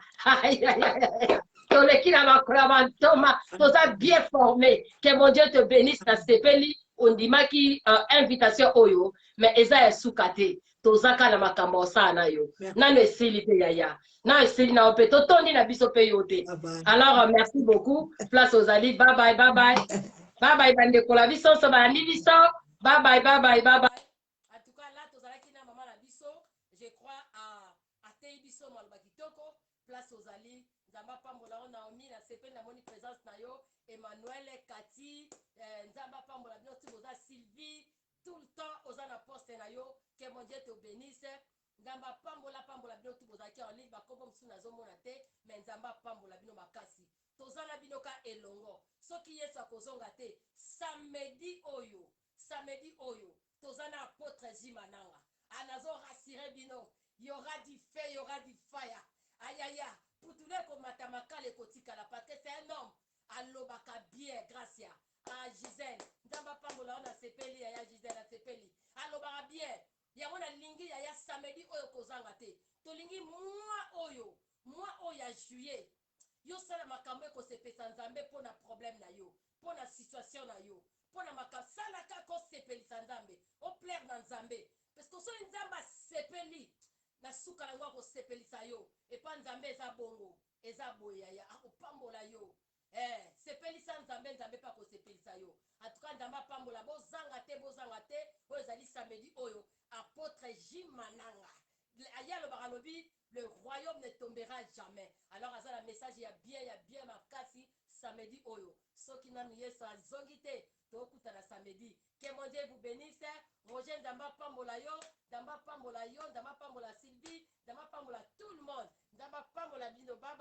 Toleki na makolo ya bantoma. Toza bien formé. Que mon Dieu te bénisse na sepeli. On dit maki invitation oyo, mais eza esukate. Tozaka na makambo sana yo. Nano esili te yaya. Na esili na ope totondi na biso pe yote. Alors merci beaucoup. Place aux alliés. Bye bye bye bye. Bye bye bande ko la biso so ba ni biso. Bye bye bye bye bye bye. En tout cas là tozalaki na maman la biso, je crois à tei biso mo ba kitoko. place ozali nzamba pambola o Naomi na sepeli na moni présence na yo Emmanuel Cathy nzamba pambola bino ti boza Sylvie tout le temps oza na poste na yo que mon Dieu te bénisse nzamba pambola bino ti bozalaki en ligne bakombo mosusu nazomona te mais nzamba pambola bino makasi toza na bino ka elongo soki Yesu akozonga te samedi oyo toza na apôtre Jimananga anazo rassurer bino il y aura du feu, il y aura du fire. Aïe aïe aïe. Pour tous les komatamaka le kotikala parce que c'est un homme. Alobaka bien, gracia. Ah Gisèle. Ndamba pambola on a sepeli ya Gisèle a sepeli. Alobaka bien. Ya on a lingi ya samedi oyo kozanga te. To lingi moi oyo juillet. Yo sala makambo ko sepesa nzambe pona problème na yo. Pona situation na yo. Pona makasala ka ko sepeli nzambe. O plaire na nzambe. Parce que so nzamba sepeli na suka na ngwa ko sepelisa yo epa nzambe eza bongo eza boya ya akopambola yo sepelisa nzambe pa ko sepelisa yo atuka nzamba pambola bozanga te oyo ezali samedi oyo apôtre Jimananga aya lobaka lobi le royaume ne tombera jamais alors aza la message ya bien makasi samedi oyo soki nanu Yesu azongi te tokutana samedi. Que mon Dieu vous bénisse. Roger Ndamba pambola yo, Ndamba pambola Sylvie, Ndamba pambola tout le monde. Ndamba pambola bino baba.